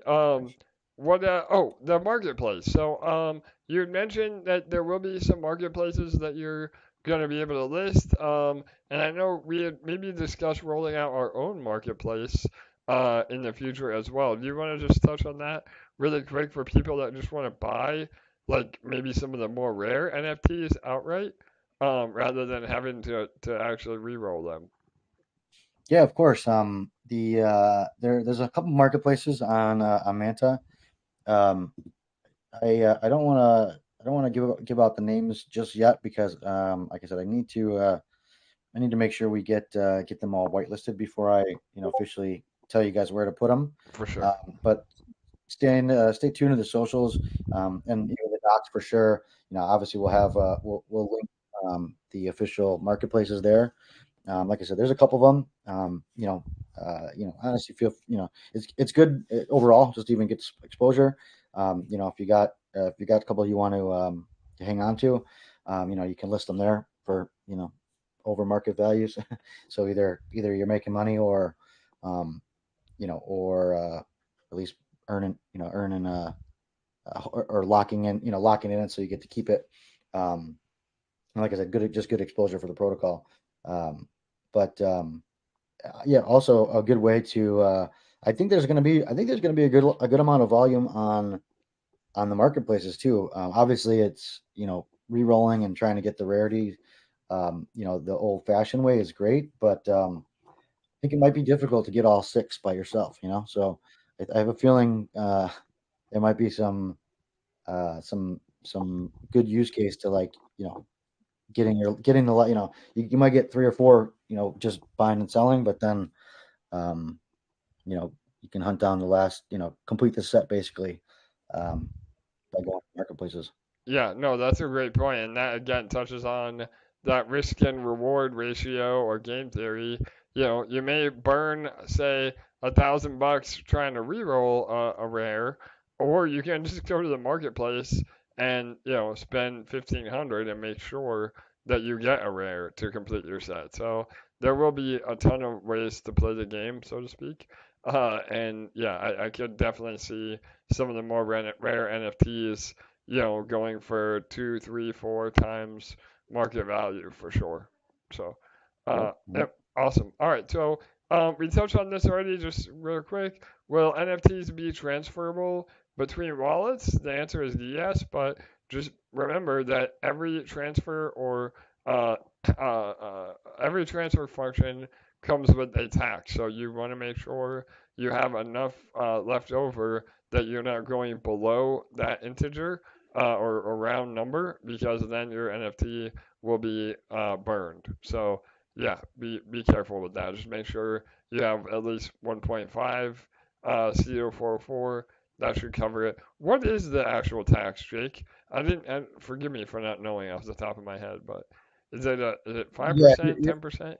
What? Oh, the marketplace. So you had mentioned that there will be some marketplaces that you're going to be able to list. And I know we had maybe discussed rolling out our own marketplace in the future as well. Do you want to just touch on that really quick for people that just want to buy, like maybe some of the more rare NFTs outright, rather than having to actually re-roll them? Yeah, of course. There's a couple marketplaces on Manta. Um, I don't want to give out the names just yet because like I said, I need to make sure we get them all whitelisted before I officially tell you guys where to put them. For sure. But stay tuned to the socials and the docs for sure. Obviously we'll link the official marketplaces there. Like I said, there's a couple of them. Honestly, it's good overall just to even get exposure. If you got a couple you want to hang on to, you can list them there for over market values. So either you're making money or at least earning or locking in so you get to keep it. And like I said, good exposure for the protocol. But yeah, also a good way to. I think there's going to be a good amount of volume on the marketplaces too. Obviously, it's re-rolling and trying to get the rarity. The old-fashioned way is great, but I think it might be difficult to get all six by yourself. So I have a feeling there might be some good use case to getting the you might get three or four just buying and selling, but then you can hunt down the last complete the set basically by going to marketplaces. Yeah, no, that's a great point, and that again touches on that risk and reward ratio or game theory. You may burn, say, $1,000 trying to reroll a rare, or you can just go to the marketplace and spend 1,500 and make sure that you get a rare to complete your set. So there will be a ton of ways to play the game, so to speak. And yeah, I could definitely see some of the more rare NFTs going for two, three, four times market value for sure. So, Yep. yep, awesome. All right, so we touched on this already, just real quick. Will NFTs be transferable between wallets? The answer is yes, but just remember that uh, every transfer function comes with a tax. So you want to make sure you have enough left over that you're not going below that integer or round number because then your NFT will be burned. So yeah, be careful with that. Just make sure you have at least 1.5 CO44. That should cover it. What is the actual tax, Jake? I didn't. And forgive me for not knowing off the top of my head, but is it Yeah, 5%, 10%?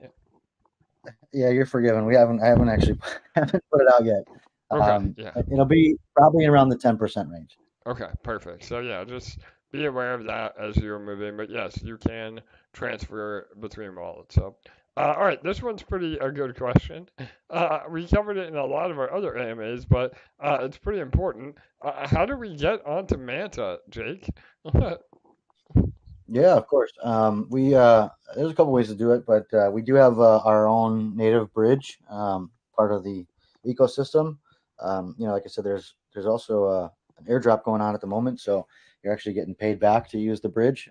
yeah, you're forgiven. I haven't actually haven't put it out yet. Okay, yeah. It'll be probably around the 10% range. Okay, perfect. So yeah, just be aware of that as you're moving. But yes, you can transfer between wallets. So, all right, this one's pretty a good question. We covered it in a lot of our other AMAs, but it's pretty important. How do we get onto Manta, Jake? Yeah, of course. We There's a couple ways to do it, but we do have our own native bridge, part of the ecosystem. Like I said, there's also an airdrop going on at the moment, so you're actually getting paid back to use the bridge.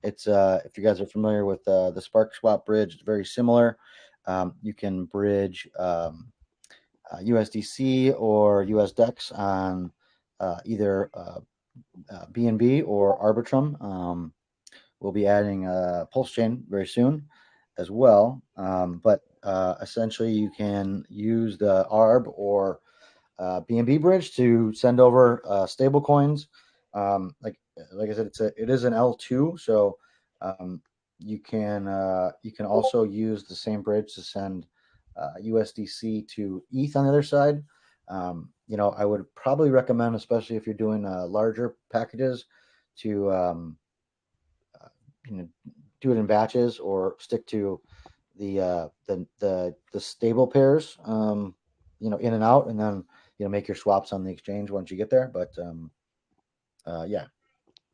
It's If you guys are familiar with the Sparkswap bridge, it's very similar. You can bridge USDC or USDEX on either BNB or Arbitrum. We'll be adding Pulse Chain very soon as well. But essentially, you can use the ARB or BNB bridge to send over stable coins. Like I said, it is an L2, so you can also use the same bridge to send USDC to ETH on the other side. I would probably recommend, especially if you're doing larger packages, to do it in batches or stick to the stable pairs, in and out, and then make your swaps on the exchange once you get there. But yeah.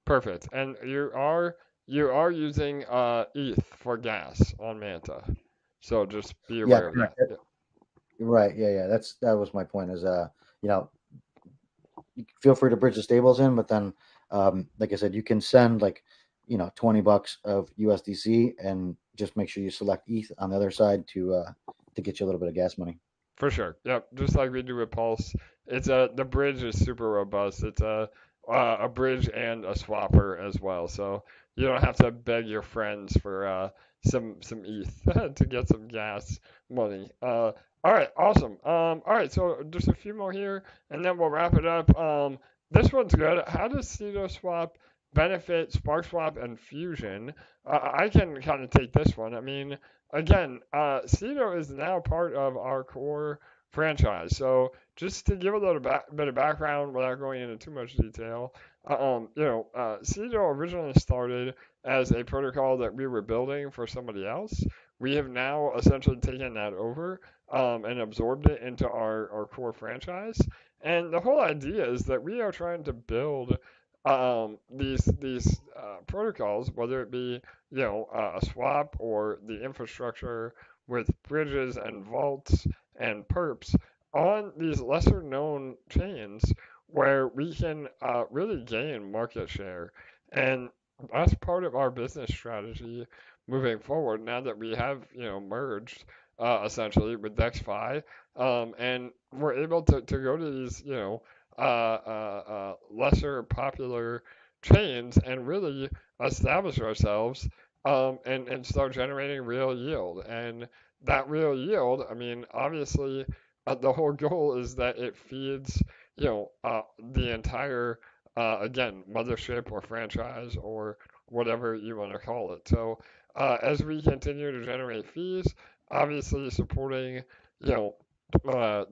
Perfect. And you are using ETH for gas on Manta, so just be Yeah, aware of correct. that. Right. Yeah. That was my point. Is you feel free to bridge the stables in, but then, like I said, you can send $20 of USDC and just make sure you select ETH on the other side to to get you a little bit of gas money. For sure. Yep. Just like we do with Pulse. The bridge is super robust. It's a bridge and a swapper as well. So you don't have to beg your friends for some ETH to get some gas money. All right, awesome. All right, so just a few more here, and then we'll wrap it up. This one's good. How does CetoSwap benefit Sparkswap and Fusion? I can kind of take this one. I mean, again, Ceto is now part of our core franchise. So just to give a little bit of background without going into too much detail, Ceto originally started as a protocol that we were building for somebody else. We have now essentially taken that over and absorbed it into our core franchise. And the whole idea is that we are trying to build these protocols, whether it be a swap or the infrastructure with bridges and vaults and perps on these lesser known chains where we can really gain market share. And that's part of our business strategy moving forward now that we have merged essentially with DexFi, and we're able to go to these lesser popular chains and really establish ourselves, and start generating real yield. And that real yield, I mean, obviously, the whole goal is that it feeds, the entire, again, mothership or franchise or whatever you want to call it. So, as we continue to generate fees, obviously supporting, the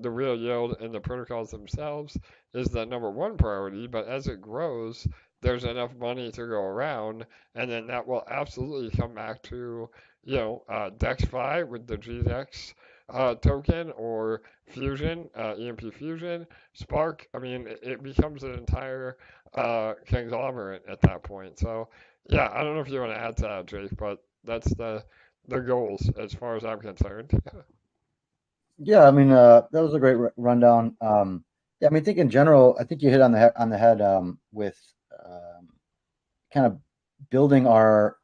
real yield and the protocols themselves is the number one priority. But as it grows, there's enough money to go around, and then that will absolutely come back to, DexFi with the GDEX token, or Fusion, EMP Fusion, Spark. I mean, it becomes an entire conglomerate at that point. So, yeah, I don't know if you want to add to that, Jake, but that's the goals as far as I'm concerned. Yeah, I mean, that was a great rundown. Yeah, I mean, I think in general, I think you hit on the head with kind of building our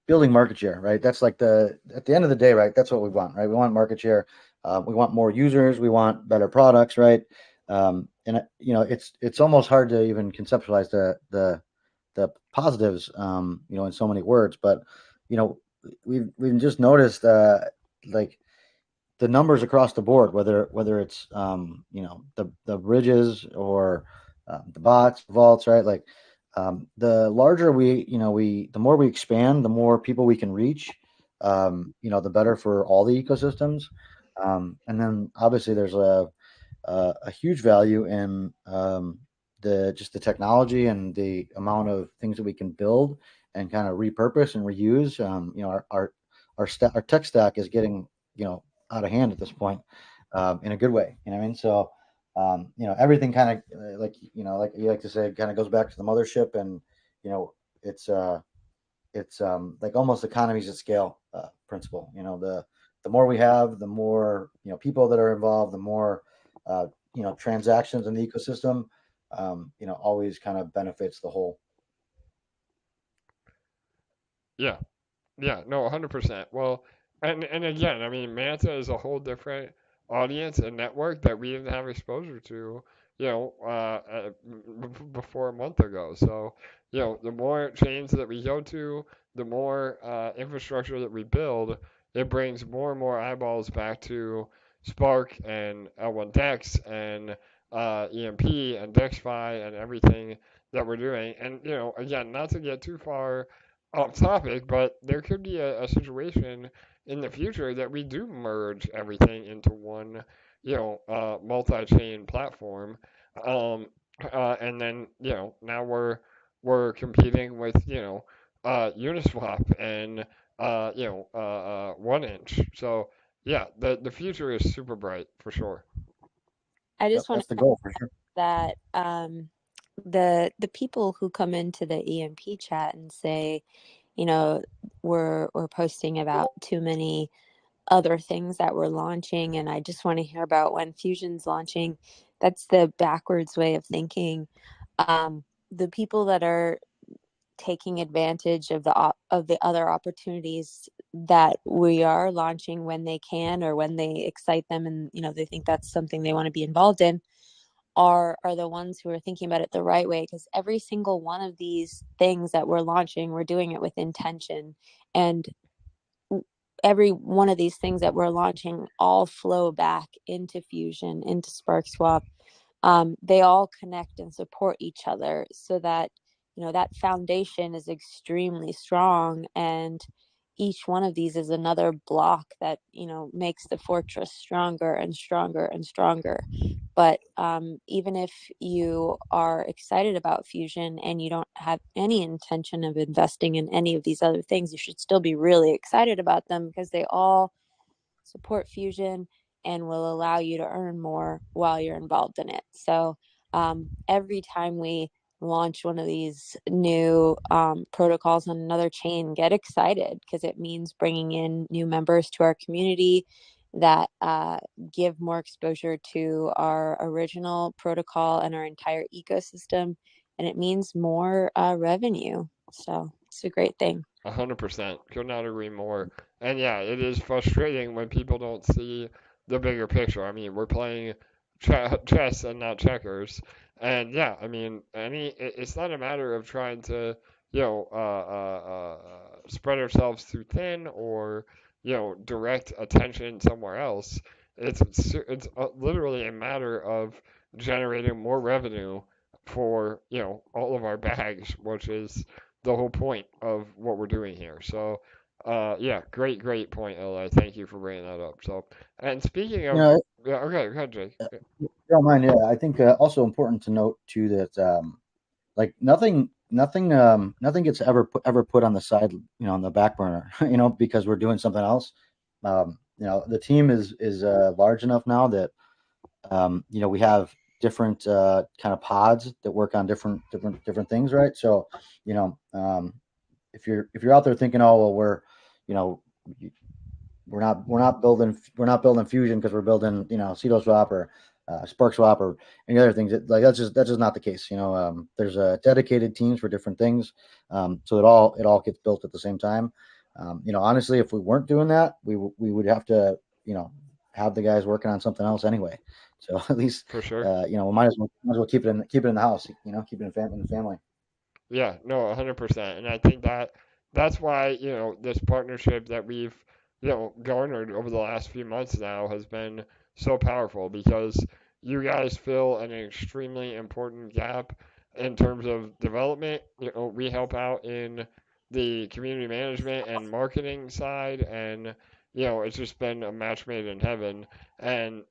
building market share, right? That's like at the end of the day, right? That's what we want, right? We want market share. We want more users. We want better products, right? And it's almost hard to even conceptualize the positives, in so many words. But we've just noticed like the numbers across the board, whether it's the bridges or the bots, vaults, right? Like the larger the more we expand, the more people we can reach, the better for all the ecosystems. And then obviously there's a huge value in the technology and the amount of things that we can build and kind of repurpose and reuse. Our tech stack is getting out of hand at this point, in a good way. You know what I mean? So everything kind of like you like to say, kind of goes back to the mothership, and it's like almost economies of scale principle. The more we have, the more people that are involved, the more transactions in the ecosystem, always kind of benefits the whole. Yeah, yeah, no, 100%. Well, and again, I mean, Manta is a whole different audience and network that we didn't have exposure to, before a month ago. So, the more chains that we go to, the more infrastructure that we build, it brings more and more eyeballs back to Spark and L1DEX and EMP and DexFi and everything that we're doing. And, again, not to get too far off topic, but there could be a situation in the future that we do merge everything into one, multi-chain platform, and then now we're competing with Uniswap and 1inch. So yeah, the future is super bright for sure. I just want That's the goal for sure. that the people who come into the EMP chat and say, we're posting about too many other things that we're launching, and I just want to hear about when Fusion's launching. That's the backwards way of thinking. The people that are taking advantage of the other opportunities that we are launching when they can or when they excite them and they think that's something they want to be involved in are the ones who are thinking about it the right way, because every single one of these things that we're launching, we're doing it with intention, and every one of these things that we're launching all flow back into Fusion, into Sparkswap. They all connect and support each other so that that foundation is extremely strong, and each one of these is another block that makes the fortress stronger and stronger and stronger. But even if you are excited about Fusion and you don't have any intention of investing in any of these other things, you should still be really excited about them, because they all support Fusion and will allow you to earn more while you're involved in it. So every time we launch one of these new protocols on another chain, get excited, because it means bringing in new members to our community that give more exposure to our original protocol and our entire ecosystem, and it means more revenue. So it's a great thing. 100%. Could not agree more. And yeah, it is frustrating when people don't see the bigger picture. I mean, we're playing chess and not checkers. And yeah, I mean, it's not a matter of trying to, spread ourselves too thin or, direct attention somewhere else. It's literally a matter of generating more revenue for, all of our bags, which is the whole point of what we're doing here. So, yeah, great point, LA. Thank you for bringing that up. So, and speaking of, yeah, okay, go ahead, Jake. If you don't mind, yeah, I think also important to note too that like nothing gets ever put on the side, on the back burner, because we're doing something else. The team is large enough now that we have different kind of pods that work on different things, right? So, if you're out there thinking, oh well, we're not building Fusion because we're building CetoSwap or Sparkswap or any other things, that's just not the case. There's dedicated teams for different things, so it all gets built at the same time. Honestly, if we weren't doing that, we would have to have the guys working on something else anyway. So at least For sure. we might as well keep it in the house. Keep it in the family. Yeah, no, 100%. And I think that's why, this partnership that we've, garnered over the last few months now has been so powerful, because you guys fill an extremely important gap in terms of development. We help out in the community management and marketing side, and it's just been a match made in heaven. And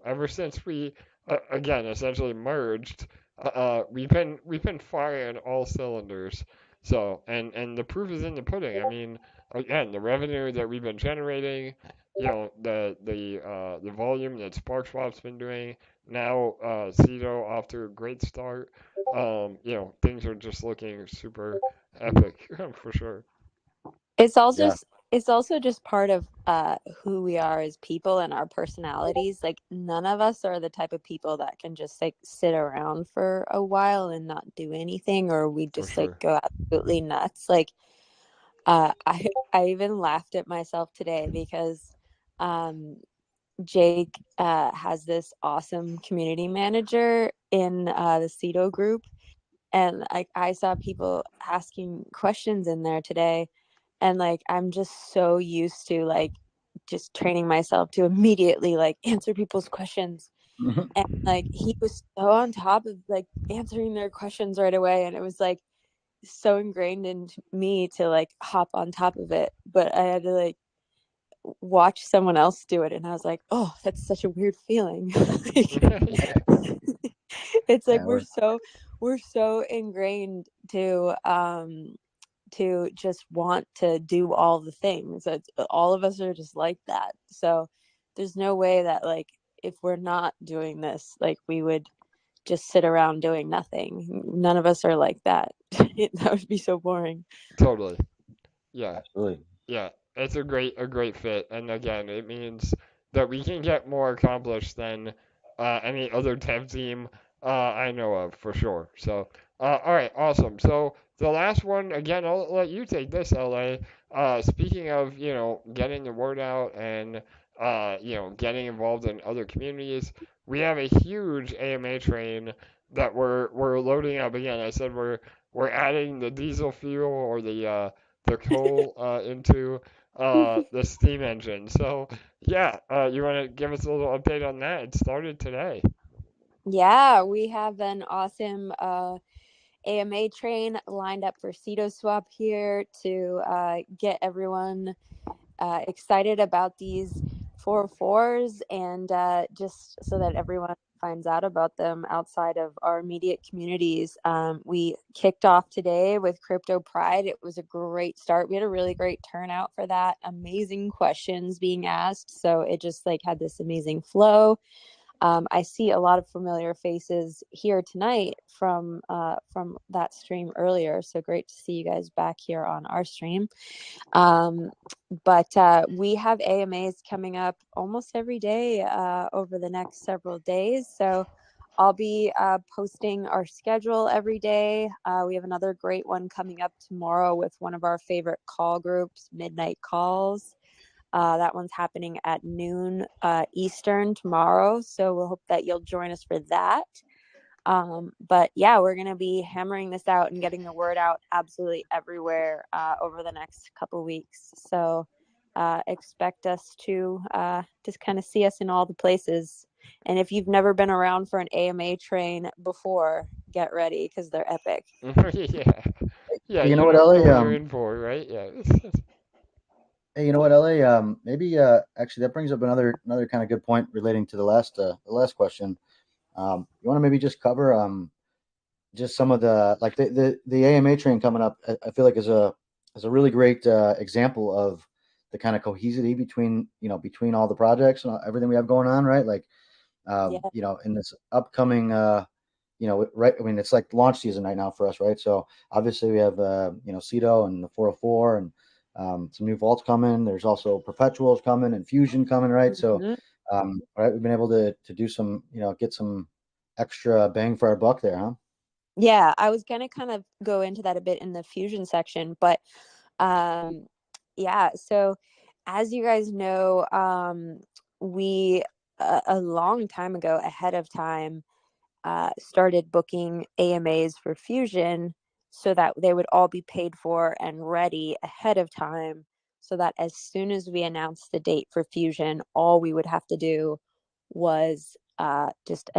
ever since we again essentially merged, we've been firing all cylinders. So, and the proof is in the pudding. I mean, again, the revenue that we've been generating, the volume that SparkSwap's been doing. Now, Ceto off to a great start. Things are just looking super epic for sure. It's also Yeah. it's also just part of who we are as people and our personalities. Like, none of us are the type of people that can just like sit around for a while and not do anything, or we For just like sure. go absolutely nuts. Like, I even laughed at myself today because Jake has this awesome community manager in the Ceto group, and I saw people asking questions in there today, and like I'm just so used to like just training myself to immediately like answer people's questions, and like he was so on top of like answering their questions right away, and it was like so ingrained into me to like hop on top of it, but I had to like watch someone else do it, and I was like, oh, that's such a weird feeling. Yeah, It's like Yeah, we're so ingrained to just want to do all the things. All of us are just like that. So there's no way that like if we're not doing this, like we would just sit around doing nothing. None of us are like that. That would be so boring. totally. Yeah. absolutely. Yeah, it's a great fit, and again, it means that we can get more accomplished than any other dev team I know of for sure. So, All right, awesome. So the last one, again, I'll let you take this, LA. Speaking of, getting the word out and, getting involved in other communities, we have a huge AMA train that we're loading up. Again, I said we're adding the diesel fuel or the coal into the steam engine. So yeah, you want to give us a little update on that? It started today. Yeah, we have an awesome AMA train lined up for CetoSwap here to get everyone excited about these 404s and just so that everyone finds out about them outside of our immediate communities. We kicked off today with Crypto Pride. It was a great start. We had a really great turnout for that. Amazing questions being asked. So it just like had this amazing flow. I see a lot of familiar faces here tonight from that stream earlier. So great to see you guys back here on our stream. But we have AMAs coming up almost every day over the next several days. So I'll be posting our schedule every day. We have another great one coming up tomorrow with one of our favorite call groups, Midnight Calls. That one's happening at noon Eastern tomorrow. So we'll hope that you'll join us for that. But yeah, we're going to be hammering this out and getting the word out absolutely everywhere over the next couple weeks. So expect us to just kind of see us in all the places. And if you've never been around for an AMA train before, get ready because they're epic. Yeah. Yeah, You know what, don't know LA? what you're in for, right? Yeah. Hey, you know what, LA? Maybe actually that brings up another kind of good point relating to the last question. You want to maybe just cover just some of the like the AMA train coming up. I feel like is a really great example of the kind of cohesivity between all the projects and everything we have going on, right? Like Yeah. in this upcoming right. I mean, it's like launch season right now for us, right? So obviously we have Ceto and the 404 and some new vaults coming. There's also perpetuals coming and fusion coming, right? So Mhm. right, we've been able to do some get some extra bang for our buck there, huh? Yeah, I was gonna kind of go into that a bit in the fusion section, but um, yeah. So as you guys know, we a long time ago, ahead of time, started booking AMAs for fusion so that they would all be paid for and ready ahead of time, so that as soon as we announced the date for fusion, all we would have to do was just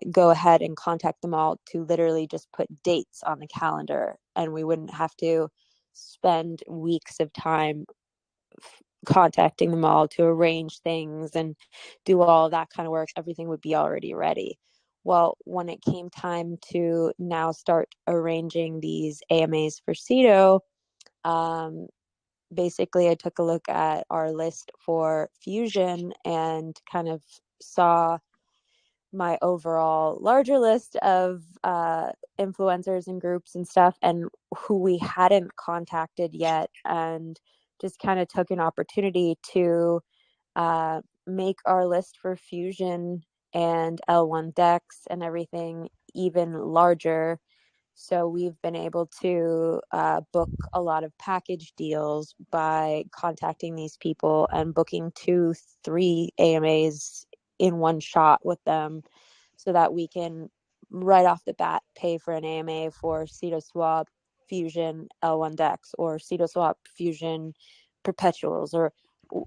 go ahead and contact them all to literally just put dates on the calendar, and we wouldn't have to spend weeks of time contacting them all to arrange things and do all that kind of work. Everything would be already ready. Well, when it came time to now start arranging these AMAs for Ceto, um, basically I took a look at our list for Fusion and kind of saw my overall larger list of influencers and groups and stuff and who we hadn't contacted yet, and just kind of took an opportunity to make our list for Fusion and L1 DEX and everything even larger. So we've been able to book a lot of package deals by contacting these people and booking 2-3 AMAs in one shot with them, so that we can right off the bat pay for an AMA for CetoSwap Fusion L1 DEX or CetoSwap Fusion Perpetuals or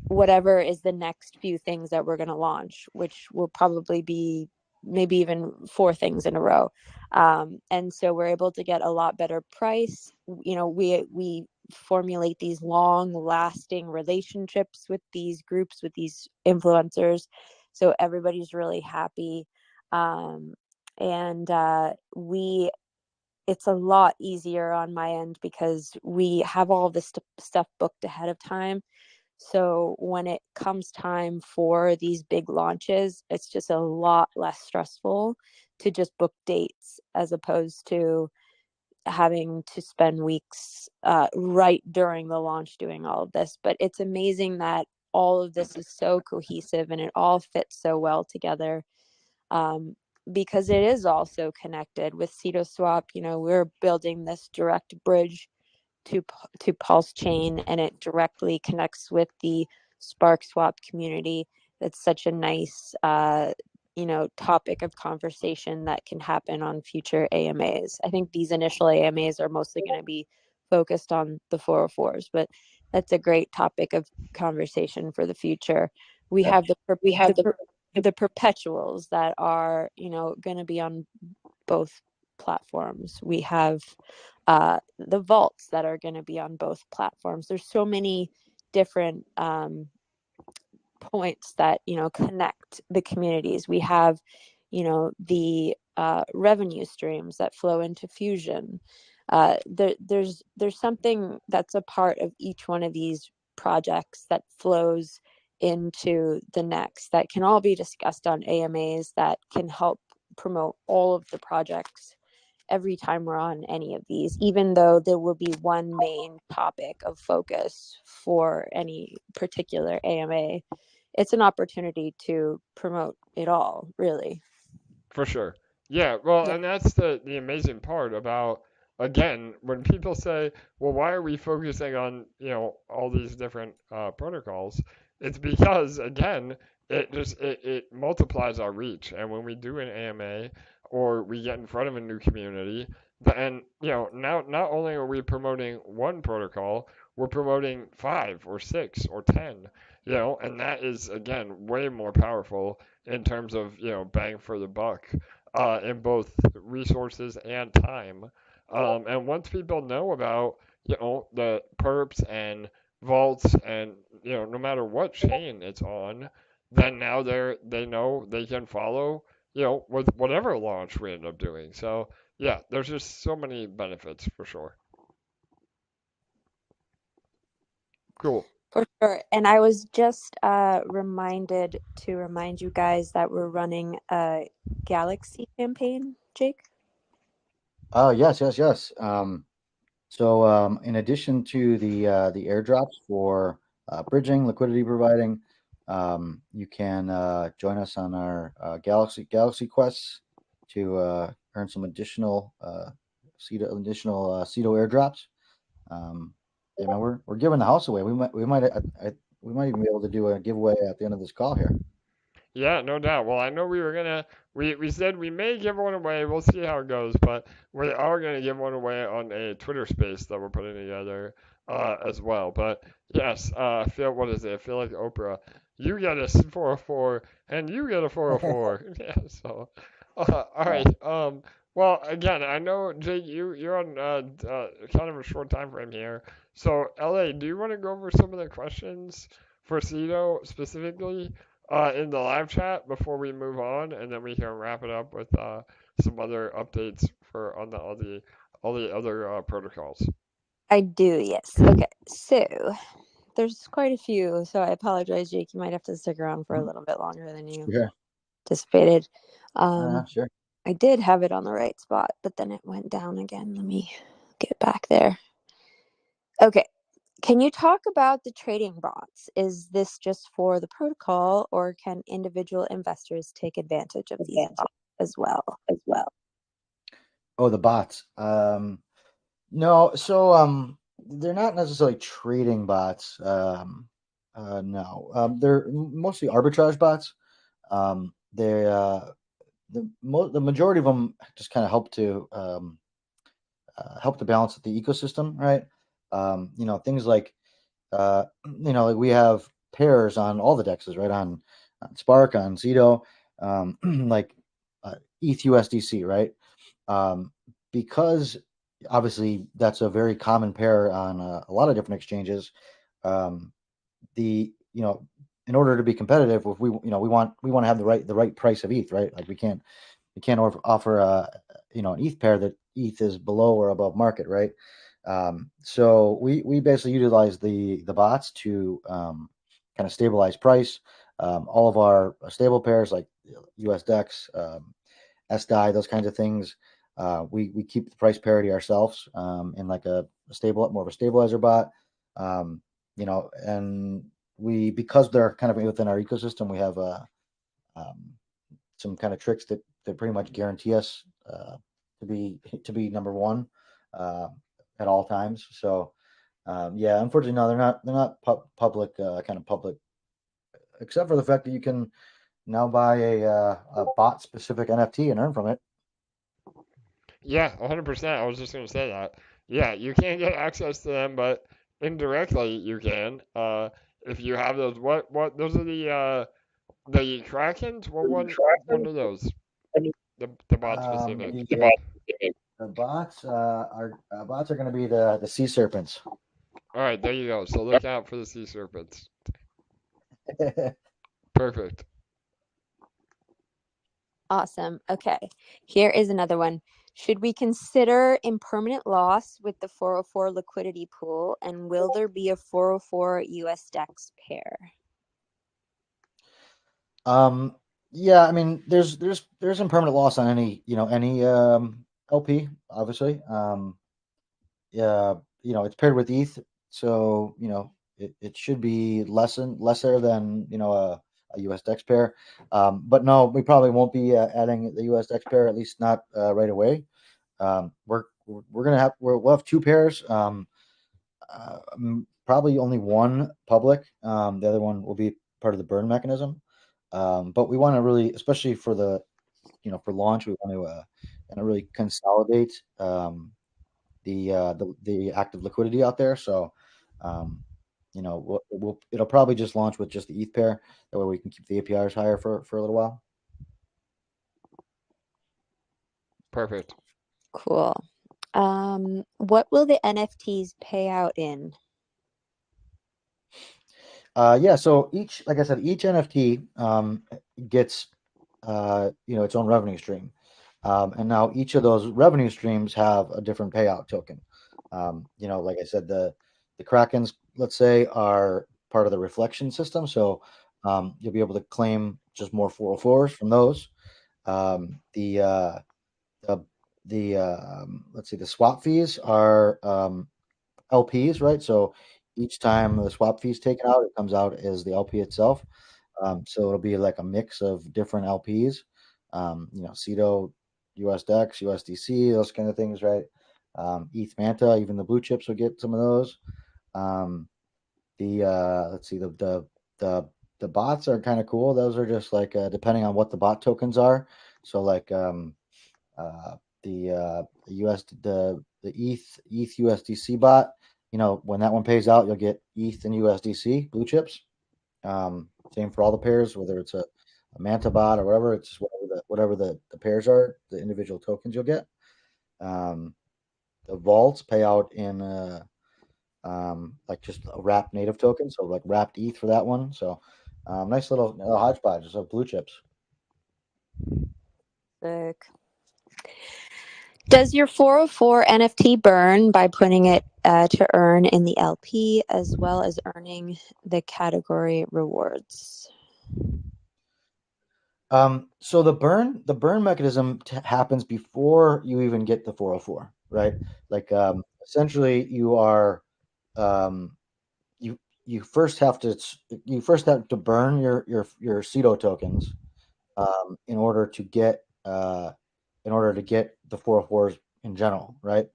whatever is the next few things that we're going to launch, which will probably be maybe even 4 things in a row. And so we're able to get a lot better price. We formulate these long lasting relationships with these groups, with these influencers, so everybody's really happy. And it's a lot easier on my end because we have all this stuff booked ahead of time. So when it comes time for these big launches, it's just a lot less stressful to just book dates as opposed to having to spend weeks right during the launch doing all of this. But it's amazing that all of this is so cohesive and it all fits so well together. because it is also connected with CetoSwap. We're building this direct bridge to Pulse Chain, and it directly connects with the Sparkswap community. That's such a nice topic of conversation that can happen on future AMAs. I think these initial AMAs are mostly going to be focused on the 404s, but that's a great topic of conversation for the future. We have the perpetuals that are going to be on both platforms. We have the vaults that are going to be on both platforms. There's so many different points that connect the communities. We have the revenue streams that flow into Fusion. There's something that's a part of each one of these projects that flows into the next, that can all be discussed on AMAs, that can help promote all of the projects every time we're on any of these, even though there will be one main topic of focus for any particular AMA. It's an opportunity to promote it all, really. For sure. Yeah, well, Yeah. and that's the amazing part about, again, when people say, well, why are we focusing on, all these different protocols? It's because, again, it multiplies our reach. And when we do an AMA or we get in front of a new community, then, now not only are we promoting one protocol, we're promoting 5 or 6 or 10, and that is, again, way more powerful in terms of bang for the buck in both resources and time. And once people know about the perps and vaults and no matter what chain it's on, then now they know they can follow with whatever launch we end up doing. So yeah, there's just so many benefits for sure. Cool. For sure. And I was just reminded to remind you guys that we're running a Galxe campaign, Jake. Yes. So in addition to the airdrops for bridging, liquidity providing, you can join us on our Galxe Quests to earn some additional Ceto airdrops. We're giving the house away. We might even be able to do a giveaway at the end of this call here. Yeah, no doubt. Well, I know we said we may give one away. We'll see how it goes, but we are gonna give one away on a Twitter space that we're putting together as well. But yes, I feel like Oprah. You get a 404 and you get a 404. Yeah. So, all right. Well, again, I know Jake, you're on kind of a short time frame here. So, LA, do you want to go over some of the questions for Ceto specifically? In the live chat before we move on, and then we can wrap it up with some other updates for on all the other protocols. I do, yes. Okay, so there's quite a few, so I apologize, Jake. You might have to stick around for a little bit longer than you anticipated. Sure. I did have it on the right spot, but then it went down again. Let me get back there. Okay. Can you talk about the trading bots? Is this just for the protocol, or can individual investors take advantage of these bots as well? Oh, the bots. No, so they're not necessarily trading bots. No, they're mostly arbitrage bots. The majority of them just kind of help to balance the ecosystem, right? Things like like we have pairs on all the dexes, right? On Spark, on Ceto, like ETH USDC, right? Because obviously that's a very common pair on a lot of different exchanges. In order to be competitive, if we want to have the right price of ETH, right? Like we can't offer an ETH pair that ETH is below or above market, right? So we basically utilize the bots to kind of stabilize price. All of our stable pairs like USDEX, SDI, those kinds of things, we keep the price parity ourselves in like more of a stabilizer bot. And because they're kind of within our ecosystem, we have some kind of tricks that pretty much guarantee us to be number one at all times. So yeah, unfortunately, no, they're not public kind of public, except for the fact that you can now buy a bot specific NFT and earn from it. Yeah, 100%. I was just going to say that. Yeah, you can't get access to them, but indirectly you can. If you have those, those are the Krakens? What one of those? The bot specific. The bots are going to be the sea serpents. All right, there you go. So look out for the sea serpents. Perfect. Awesome. Okay, here is another one. Should we consider impermanent loss with the 404 liquidity pool, and will there be a 404 USDEX pair? Yeah, I mean, there's impermanent loss on any LP, obviously. Yeah, it's paired with ETH, so it should be lesser than a USDEX pair. But no, we probably won't be adding the USDEX pair, at least not right away. We'll have two pairs. Probably only one public. The other one will be part of the burn mechanism. But we want to really, especially for for launch, we want to really consolidate the active liquidity out there. So, it'll probably just launch with just the ETH pair. That way we can keep the APRs higher for a little while. Perfect. Cool. What will the NFTs pay out in? Yeah, so like I said, each NFT gets its own revenue stream, and now each of those revenue streams have a different payout token. Like I said, the Krakens, let's say, are part of the reflection system, so you'll be able to claim just more 404s from those. Let's see, the swap fees are LPs, right? So each time the swap fee is taken out, it comes out as the LP itself. So it'll be like a mix of different LPs, Ceto, USDEX, USDC, those kind of things, right? ETH Manta, even the blue chips will get some of those. Let's see, the bots are kind of cool. Those are just like depending on what the bot tokens are. So like the ETH USDC bot, when that one pays out, you'll get ETH and USDC blue chips. Same for all the pairs, whether it's a Manta bot or whatever. It's just whatever the pairs are, the individual tokens you'll get. The vaults pay out in like just a wrapped native token, so like wrapped ETH for that one. So nice little hodgepodge of blue chips. Sick. Does your 404 NFT burn by putting it to earn in the LP as well as earning the category rewards? So the burn mechanism happens before you even get the 404, right? Like essentially you are you first have to burn your Ceto tokens in order to get the 404s in general, right?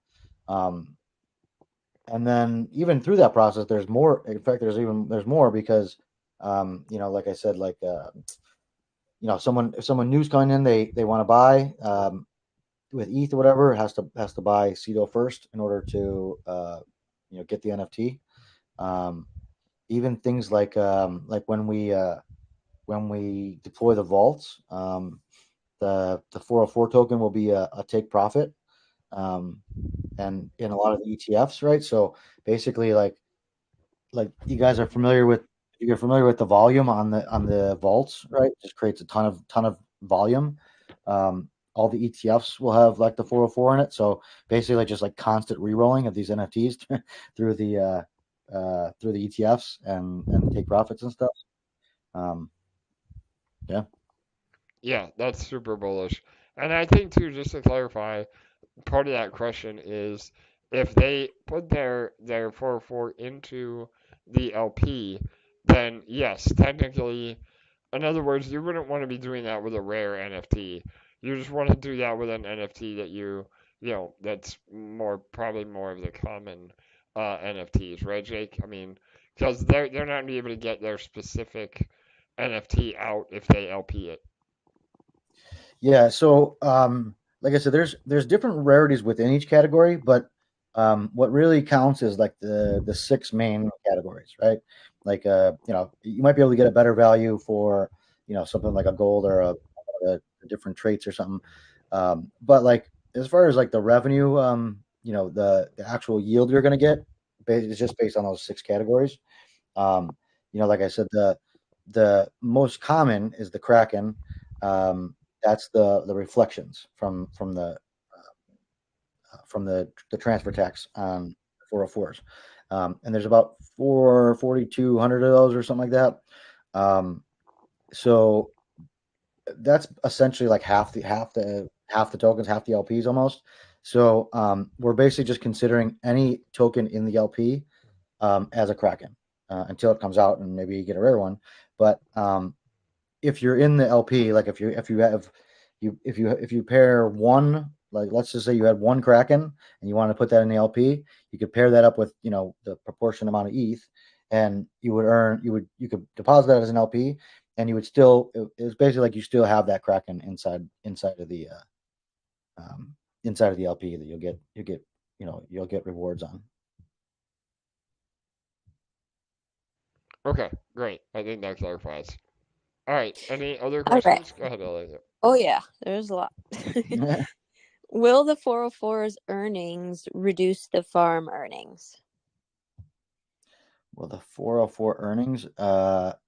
And then even through that process, there's more. In fact, there's more because like I said, like if someone new's coming in, they want to buy with ETH or whatever, has to buy Ceto first in order to get the NFT. Even things like when we deploy the vaults, the 404 token will be a take profit, and in a lot of the ETFs, right? So basically, like you guys are familiar with, you're familiar with the volume on the vaults, right? It just creates a ton of volume. All the ETFs will have like the 404 in it. So basically, just like constant re-rolling of these NFTs through the ETFs and take profits and stuff. Yeah. Yeah, that's super bullish. And I think too, just to clarify, part of that question is if they put their 404 into the LP, then yes, technically in other words, you wouldn't want to be doing that with a rare NFT. You just want to do that with an NFT that that's probably more of the common NFTs, right, Jake? I mean, because they're not gonna be able to get their specific NFT out if they LP it. Yeah. So, like I said, there's different rarities within each category, but what really counts is like the six main categories, right? Like, you might be able to get a better value for, something like a gold or a different traits or something. But like as far as like the revenue, the actual yield you're going to get is just based on those six categories. Like I said, the most common is the Kraken. That's the reflections from the transfer tax on 404s. And there's about 4,200 of those or something like that. So that's essentially like half the tokens, half the LPs almost. So we're basically just considering any token in the LP as a Kraken until it comes out and maybe you get a rare one. But if you're in the LP, like if you pair one, like let's just say you had one Kraken and you want to put that in the LP, you could pair that up with the proportion amount of ETH, and you could deposit that as an LP, and you would still it's basically like you still have that Kraken inside of the LP that you'll get rewards on. Okay, great. I think that clarifies. All right. Any other All right. questions? Go ahead, Elliot. Oh yeah, there's a lot. Will the 404's earnings reduce the farm earnings? Well, the 404 earnings,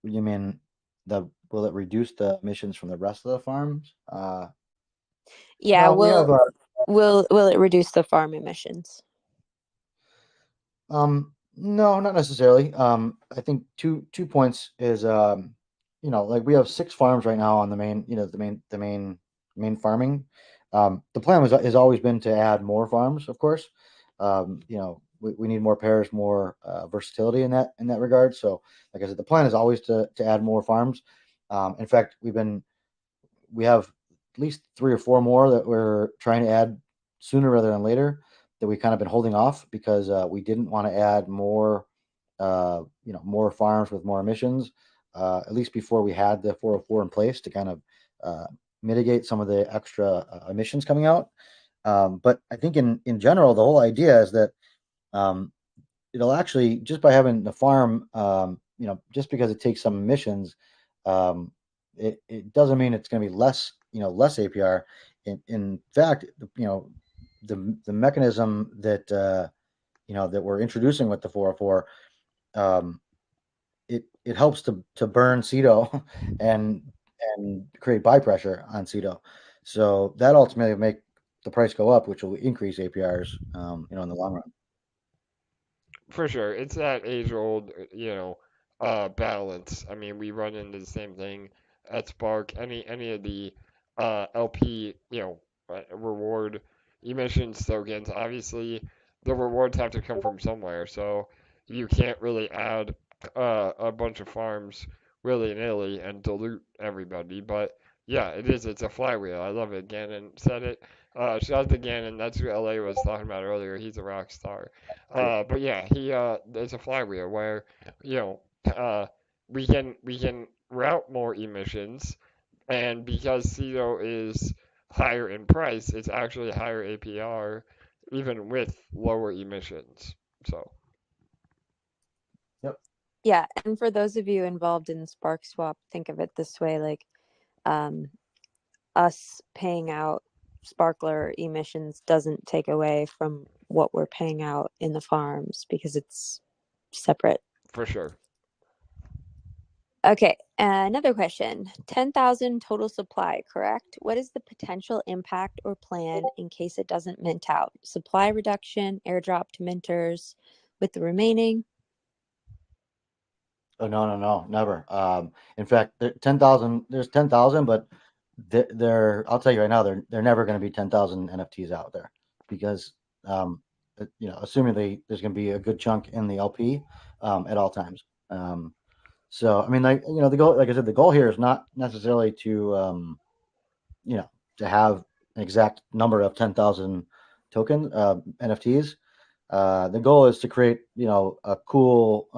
you mean will it reduce the emissions from the rest of the farms? Yeah, no, will it reduce the farm emissions? No, not necessarily. I think two points is like we have 6 farms right now on the main, the main farming. The plan has always been to add more farms, of course. We need more pairs, more versatility in that regard. So, like I said, the plan is always to add more farms. In fact, we have at least 3 or 4 more that we're trying to add sooner rather than later, that we kind of been holding off because we didn't want to add more farms with more emissions, at least before we had the 404 in place to kind of mitigate some of the extra emissions coming out. But I think in general, the whole idea is that it'll actually, just by having the farm, just because it takes some emissions, it doesn't mean it's going to be less APR. In fact, the mechanism that that we're introducing with the 404, it helps to burn Ceto and create buy pressure on Ceto. So that ultimately will make the price go up, which will increase APRs, in the long run. For sure, it's that age-old, balance. I mean, we run into the same thing at Spark. Any of the LP, reward emissions tokens. Obviously, the rewards have to come from somewhere, so you can't really add a bunch of farms willy-nilly and dilute everybody. But yeah, it is. It's a flywheel. I love it. Gannon said it. Shout out to Gannon. That's who LA was talking about earlier. He's a rock star. But yeah, it's a flywheel where we can route more emissions, and because Ceto is higher in price, it's actually higher APR even with lower emissions. So. Yep. Yeah, and for those of you involved in Sparkswap, think of it this way: like us paying out sparkler emissions doesn't take away from what we're paying out in the farms because it's separate. For sure. Okay, another question. 10,000 total supply, correct? What is the potential impact or plan in case it doesn't mint out? Supply reduction, airdrop to minters with the remaining? Oh, no, never. In fact, 10,000. There's 10,000, but I'll tell you right now, they're never going to be 10,000 NFTs out there because, assumingly there's going to be a good chunk in the LP at all times. So I mean, like the goal, like I said, the goal here is not necessarily to to have an exact number of 10,000 token NFTs. The goal is to create a cool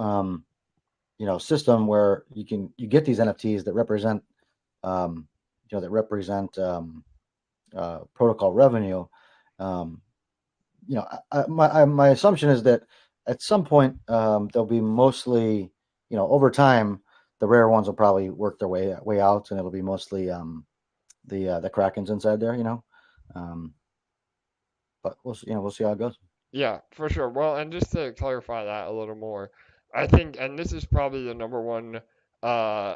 system where you get these NFTs that represent protocol revenue. My assumption is that at some point they'll be mostly, over time, the rare ones will probably work their way out, and it'll be mostly the Krakens inside there, but we'll see how it goes. Yeah, for sure. Well, and just to clarify that a little more, I think, and this is probably the number one, I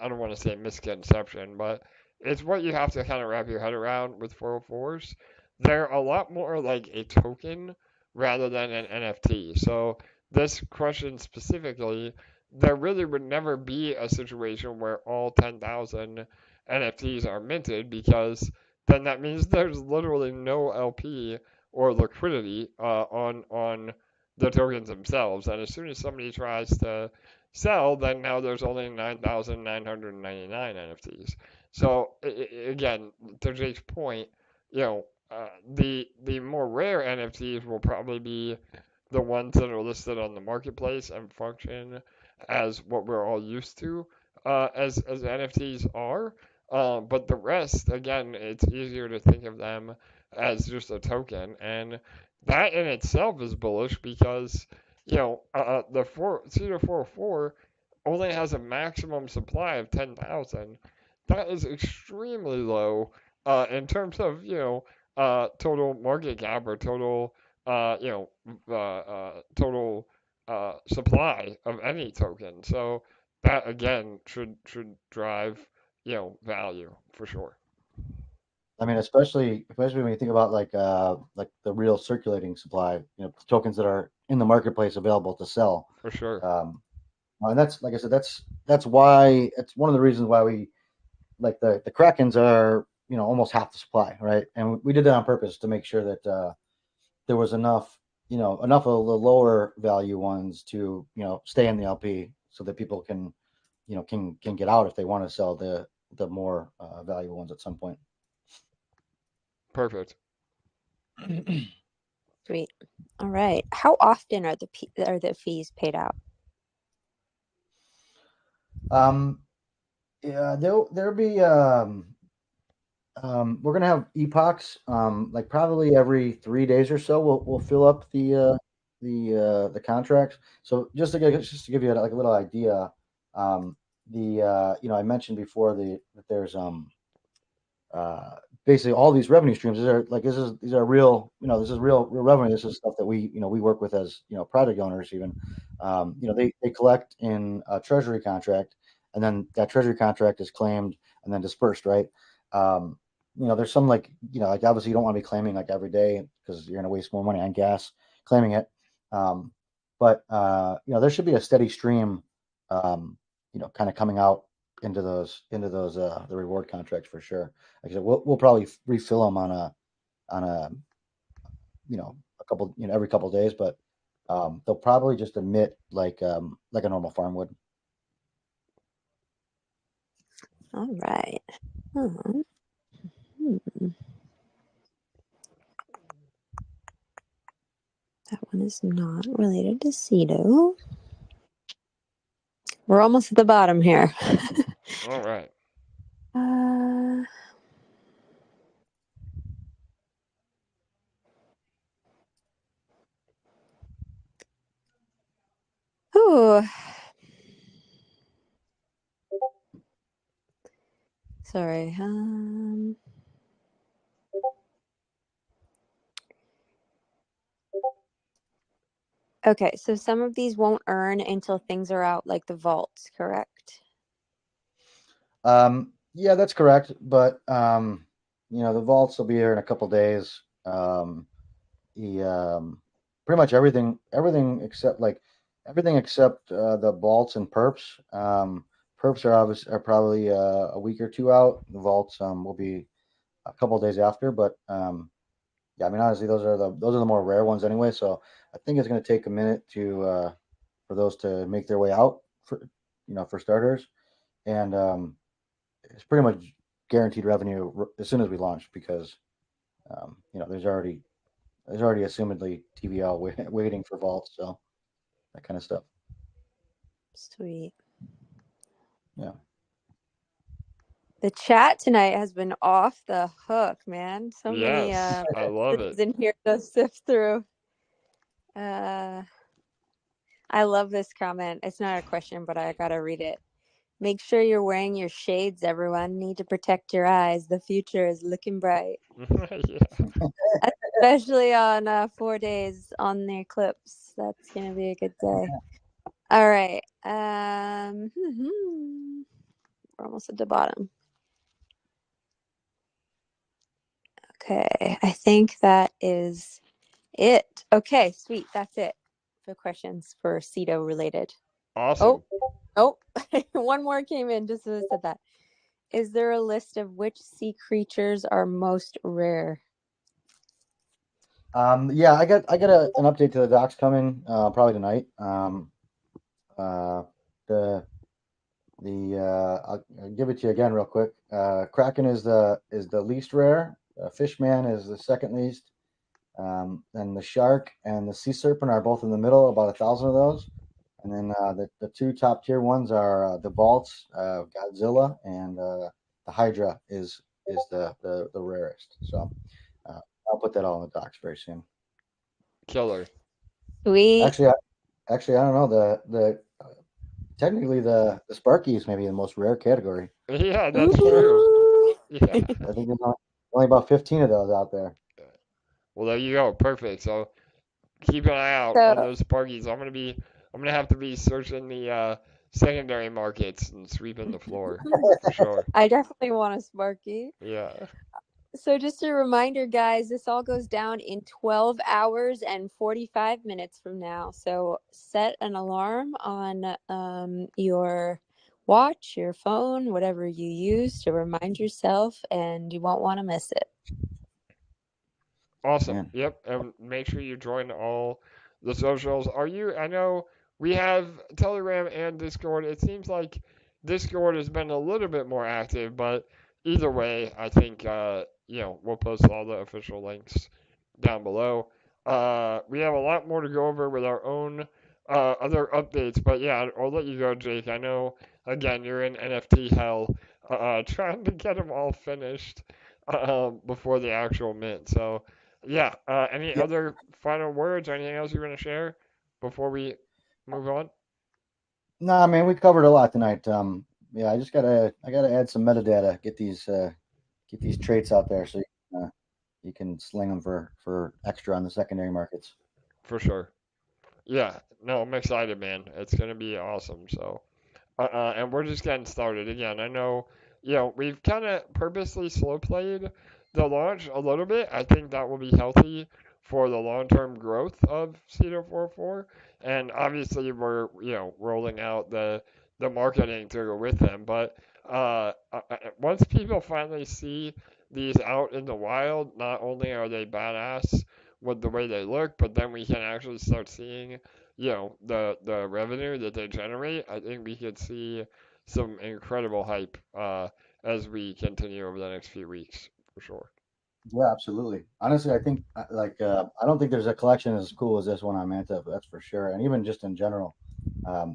don't want to say misconception, but it's what you have to kind of wrap your head around with 404s. They're a lot more like a token rather than an NFT. So this question specifically, there really would never be a situation where all 10,000 NFTs are minted, because then that means there's literally no LP or liquidity on the tokens themselves. And as soon as somebody tries to sell, then now there's only 9,999 NFTs. So again, to Jake's point, the more rare NFTs will probably be the ones that are listed on the marketplace and function as what we're all used to as NFTs are. But the rest, again, it's easier to think of them as just a token, and that in itself is bullish because the Ceto 404 only has a maximum supply of 10,000. That is extremely low in terms of total market cap or total total supply of any token. So that again should drive value for sure. I mean, especially when you think about like the real circulating supply, tokens that are in the marketplace available to sell. For sure. And that's, like I said, that's why it's one of the reasons why we like the Krakens are almost half the supply, right? And we did that on purpose to make sure that there was enough of the lower value ones to stay in the LP, so that people can get out if they want to sell the more valuable ones at some point. Perfect. Sweet. All right. How often are the fees paid out? Yeah, there'll be we're gonna have epochs like probably every 3 days or so. We'll fill up the contracts. So just to give you like a little idea, I mentioned before that there's basically all these revenue streams. These are real, this is real revenue. This is stuff that we work with as project owners even. They collect in a treasury contract, and then that treasury contract is claimed and then dispersed, right? There's some like obviously you don't want to be claiming like every day because you're going to waste more money on gas claiming it. But there should be a steady stream, kind of coming out into those the reward contracts for sure. Like I said, we'll probably refill them on a a couple every couple of days, but they'll probably just emit like a normal farm would. All right. That one is not related to Ceto. We're almost at the bottom here. All right. Oh. Sorry. Okay, so some of these won't earn until things are out, like the vaults, correct? Yeah, that's correct. But the vaults will be here in a couple days. Pretty much everything except the vaults and perps. Perps are probably a week or two out. The vaults will be a couple days after. But yeah, I mean, honestly, those are the more rare ones anyway. So I think it's going to take a minute for those to make their way out for starters, and it's pretty much guaranteed revenue as soon as we launch because there's already assumedly TVL waiting for vaults, so that kind of stuff. Sweet. Yeah. The chat tonight has been off the hook, man. So many I love it. in here to sift through. I love this comment. It's not a question, but I gotta read it. Make sure you're wearing your shades, everyone. Need to protect your eyes. The future is looking bright. Especially on 4 days on the eclipse. That's gonna be a good day. All right. We're almost at the bottom. Okay, I think that is it. Okay, sweet. That's it for questions for Ceto related. Awesome. Oh, one more came in just as I said that. Is there a list of which sea creatures are most rare? Yeah, I got an update to the docs coming probably tonight. I'll give it to you again real quick. Kraken is the least rare. Fishman is the second least. And the shark and the sea serpent are both in the middle, about 1,000 of those. And then the two top tier ones are the vaults, Godzilla, and the Hydra is the rarest. So I'll put that all in the docs very soon. Killer. Sweet. Actually, I don't know. Technically the Sparkie is maybe the most rare category. Yeah, that's true. Yeah. I think there's only about 15 of those out there. Well, there you go. Perfect. So keep an eye out on those Sparkies. I'm gonna have to be searching the secondary markets and sweeping the floor for sure. I definitely want a Sparkie. Yeah. So just a reminder, guys, this all goes down in 12 hours and 45 minutes from now. So set an alarm on your watch, your phone, whatever you use to remind yourself, and you won't want to miss it. Awesome. Yep. And make sure you join all the socials. I know we have Telegram and Discord. It seems like Discord has been a little bit more active, but either way, I think, we'll post all the official links down below. We have a lot more to go over with our own other updates, but yeah, I'll let you go, Jake. I know, again, you're in NFT hell, trying to get them all finished before the actual mint. So, yeah, any other final words or anything else you want to share before we move on? No, man, we covered a lot tonight. I just gotta add some metadata, get these traits out there so you can sling them for extra on the secondary markets. For sure. Yeah, no, I'm excited, man. It's gonna be awesome. So, and we're just getting started. Again, I know, we've kind of purposely slow played the launch a little bit. I think that will be healthy for the long-term growth of Ceto 44. And obviously, we're rolling out the marketing to go with them. But once people finally see these out in the wild, not only are they badass with the way they look, but then we can actually start seeing, the revenue that they generate. I think we could see some incredible hype as we continue over the next few weeks, for sure. Yeah, absolutely. Honestly, I think I don't think there's a collection as cool as this one on Manta, that's for sure. And even just in general,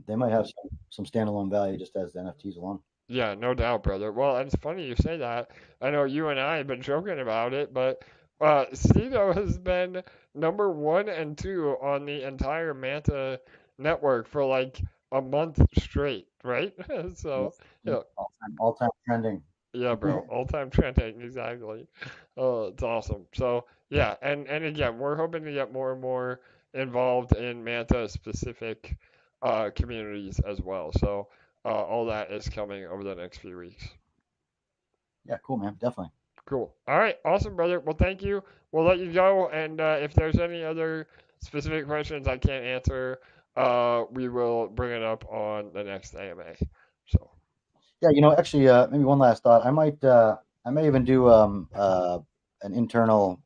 they might have some standalone value just as the NFTs alone. Yeah, no doubt, brother. Well, it's funny you say that. I know you and I have been joking about it, but Ceto has been number 1 and 2 on the entire Manta network for like a month straight, right? So, all-time trending. Yeah, bro, all-time trending, exactly. Oh, it's awesome. So, yeah, and again, we're hoping to get more and more involved in Manta-specific communities as well. So, all that is coming over the next few weeks. Yeah, cool, man. Definitely. Cool. All right, awesome, brother. Well, thank you. We'll let you go, and if there's any other specific questions I can't answer, we will bring it up on the next AMA. So. Yeah, actually, maybe one last thought. I may even do an internal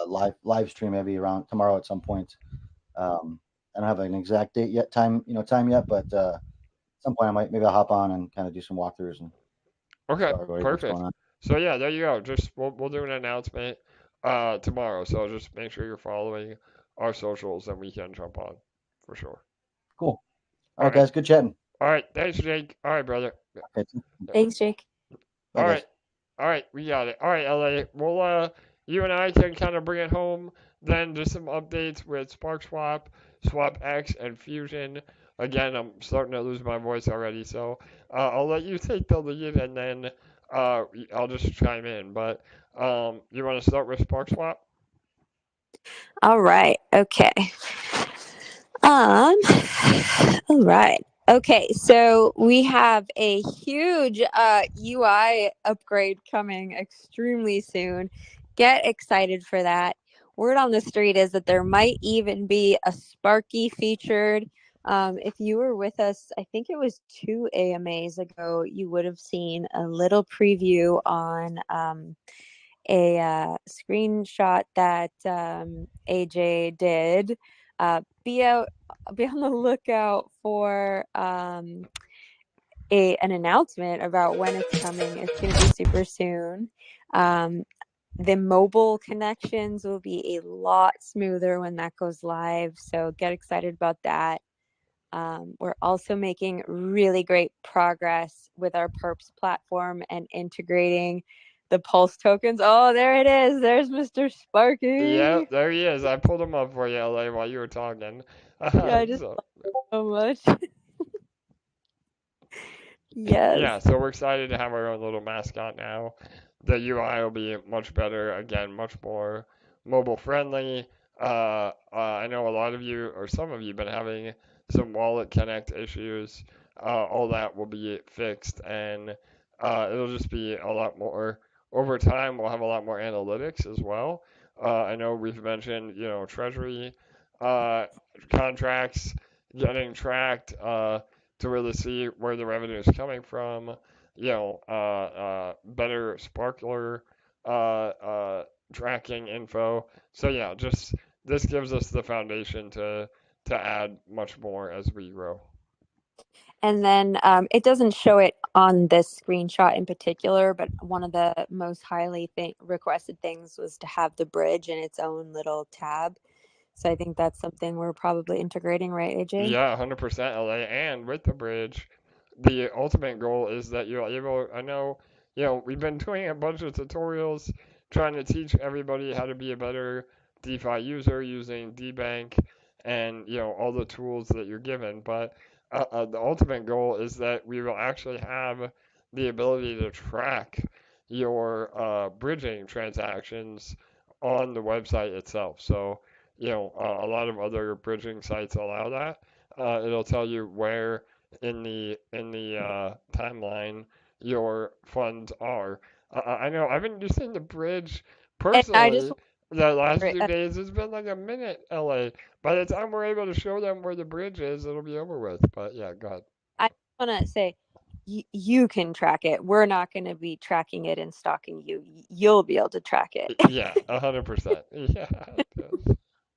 live stream maybe around tomorrow at some point. I don't have an exact date yet, time yet, but at some point maybe I'll hop on and kind of do some walkthroughs and Okay, show everybody what's perfect. going on. So yeah, there you go. Just we'll do an announcement tomorrow. So just make sure you're following our socials and we can jump on for sure. Cool. All All right, right. guys. Good chatting. All right. Thanks, Jake. All right, brother. Okay. Thanks, Jake. Bye, All guys. right. All right, we got it. All right, LA. Well, you and I can kind of bring it home. Then just some updates with Sparkswap, SwapX, and Fusion. Again, I'm starting to lose my voice already, so I'll let you take the lead, and then I'll just chime in. But you want to start with Sparkswap? All right. Okay. All right. Okay, so we have a huge UI upgrade coming extremely soon. Get excited for that. Word on the street is that there might even be a Sparkie featured. If you were with us, I think it was 2 AMAs ago, you would have seen a little preview on a screenshot that AJ did. Be on the lookout for an announcement about when it's coming. It's going to be super soon. The mobile connections will be a lot smoother when that goes live, so get excited about that. We're also making really great progress with our PERPS platform and integrating the Pulse tokens. Oh, there it is. There's Mr. Sparkie. Yep, there he is. I pulled him up for you, LA, while you were talking. Yeah, I just So, love it so much. Yes. yeah, so we're excited to have our own little mascot now. The UI will be much better, again, much more mobile friendly. I know a lot of you, or some of you, have been having some wallet connect issues. All that will be fixed, and it'll just be a lot more. Over time, we'll have a lot more analytics as well. I know we've mentioned, treasury uh, contracts getting tracked. To really see where the revenue is coming from, better sparkler tracking info. So yeah, just this gives us the foundation to add much more as we grow. And then it doesn't show it on this screenshot in particular, but one of the most highly requested things was to have the bridge in its own little tab. So I think that's something we're probably integrating, right, AJ? Yeah, 100% LA. And with the bridge, the ultimate goal is that you're able, I know, we've been doing a bunch of tutorials trying to teach everybody how to be a better DeFi user using DBank and, all the tools that you're given. But the ultimate goal is that we will actually have the ability to track your bridging transactions on the website itself. So, a lot of other bridging sites allow that. It'll tell you where in the timeline your funds are. I know I've been using the bridge And I just personally. The last few days it's been like a minute, LA. By the time we're able to show them where the bridge is, it'll be over with. But yeah, go ahead. I want to say you can track it. We're not going to be tracking it and stalking you. You'll be able to track it. Yeah, 100%. Yeah.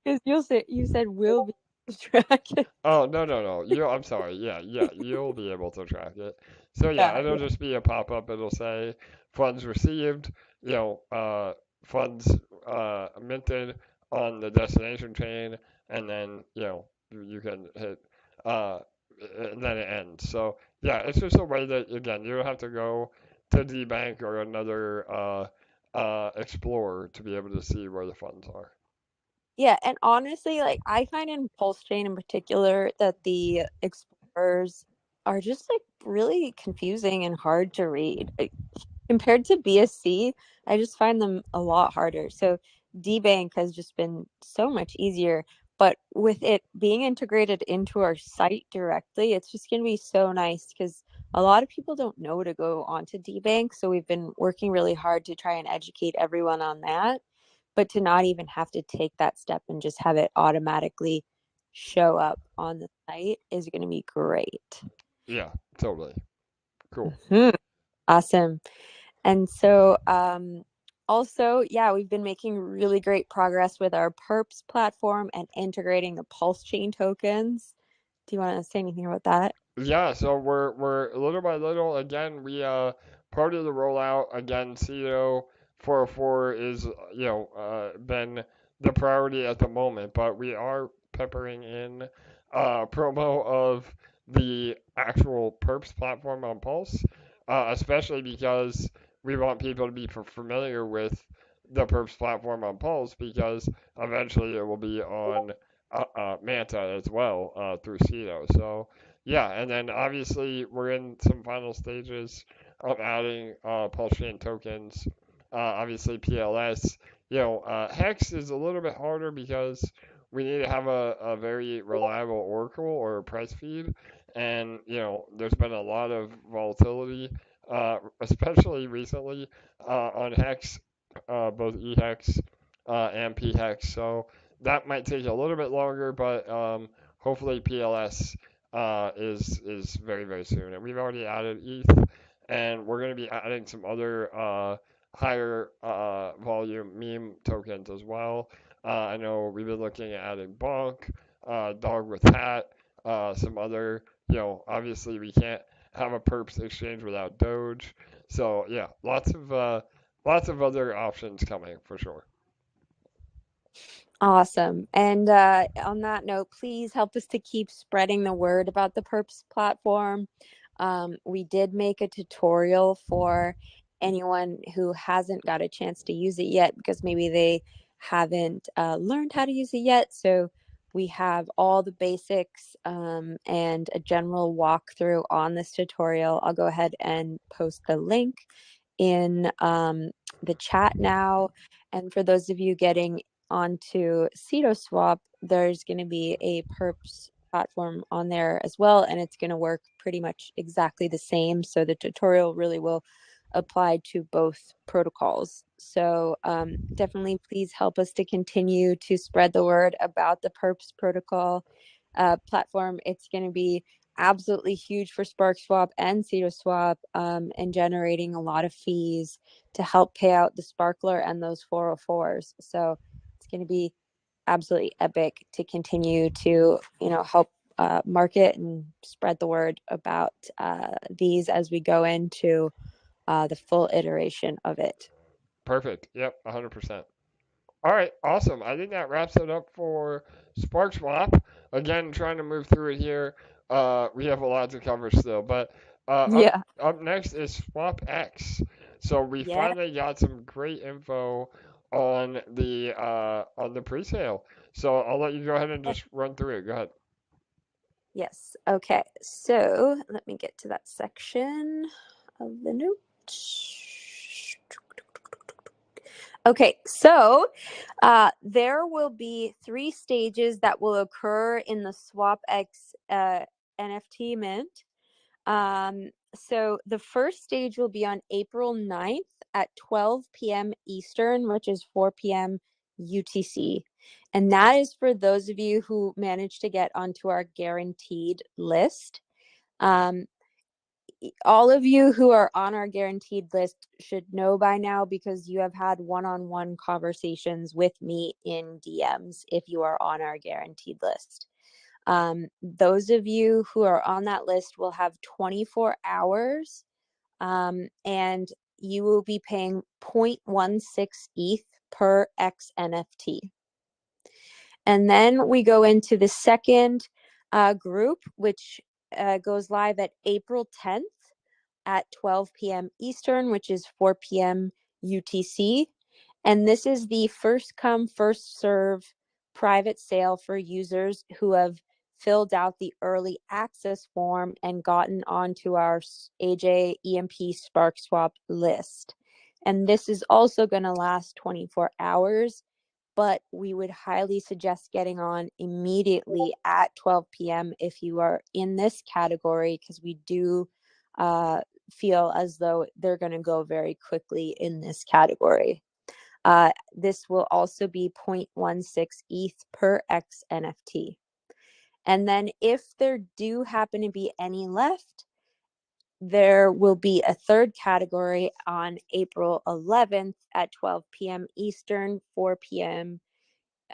Because you said we'll be able to track it. Oh, no. I'm sorry. Yeah, you'll be able to track it. So yeah, Yeah, it'll just be a pop-up. It'll say funds received, funds minted on the destination chain, and then, you can hit, and then it ends. So yeah, it's just a way that, again, you don't have to go to DBank or another explorer to be able to see where the funds are. Yeah, and honestly, like I find in Pulse Chain in particular that the explorers are just like really confusing and hard to read. Compared to BSC, I just find them a lot harder. So DBank has just been so much easier, but with it being integrated into our site directly, it's just going to be so nice because a lot of people don't know to go onto DBank. So we've been working really hard to try and educate everyone on that. But to not even have to take that step and just have it automatically show up on the site is going to be great. Yeah, totally. Cool. Awesome. And so Also, yeah, we've been making really great progress with our PERPS platform and integrating the Pulse chain tokens. Do you want to say anything about that? Yeah, so we're little by little again we part of the rollout again. Ceto 404 is been the priority at the moment, but we are peppering in promo of the actual Perps platform on Pulse, especially because we want people to be familiar with the Perps platform on Pulse because eventually it will be on Manta as well through Ceto. So. Yeah, and then obviously we're in some final stages of adding Pulse Chain tokens. Obviously PLS. Hex is a little bit harder because we need to have a very reliable oracle or a price feed, and there's been a lot of volatility, especially recently on Hex, both eHex and PHex. So that might take a little bit longer, but hopefully PLS is very, very soon. And we've already added ETH, and we're going to be adding some other higher volume meme tokens as well. I know we've been looking at adding Bonk, Dog with Hat, some other, obviously we can't have a perps exchange without Doge. So yeah, lots of other options coming for sure. Awesome. And on that note, please help us to keep spreading the word about the PERPS platform. We did make a tutorial for anyone who hasn't got a chance to use it yet because maybe they haven't learned how to use it yet. So we have all the basics and a general walkthrough on this tutorial. I'll go ahead and post the link in the chat now. And for those of you getting onto CetoSwap, there's going to be a perps platform on there as well, and it's going to work pretty much exactly the same. So the tutorial really will apply to both protocols. So definitely please help us to continue to spread the word about the perps protocol platform. It's going to be absolutely huge for Sparkswap and CetoSwap and generating a lot of fees to help pay out the Sparkler and those 404s. So it's going to be absolutely epic to continue to, help market and spread the word about these as we go into the full iteration of it. Perfect. Yep, 100%. All right, awesome. I think that wraps it up for Sparkswap. Again, trying to move through it here. We have a lot to cover still, but Yeah. up next is SwapX. So we Yeah. finally got some great info on the presale. So I'll let you go ahead and just run through it. Go ahead. Yes. Okay. So let me get to that section of the note. Okay, so there will be 3 stages that will occur in the SwapX NFT mint. So the first stage will be on April 9th at 12 p.m. Eastern, which is 4 p.m. UTC. And that is for those of you who managed to get onto our guaranteed list. All of you who are on our guaranteed list should know by now because you have had one-on-one conversations with me in DMs if you are on our guaranteed list. Those of you who are on that list will have 24 hours and you will be paying 0.16 ETH per X NFT. And then we go into the second group, which goes live at April 10th at 12 p.m. Eastern, which is 4 p.m. UTC. And this is the first come, first serve private sale for users who have filled out the early access form and gotten onto our AJ EMP Sparkswap list. And this is also going to last 24 hours, but we would highly suggest getting on immediately at 12 p.m. if you are in this category, because we do feel as though they're going to go very quickly in this category. This will also be 0.16 ETH per X NFT. And then if there do happen to be any left, there will be a third category on April 11th at 12 p.m. Eastern, 4 p.m.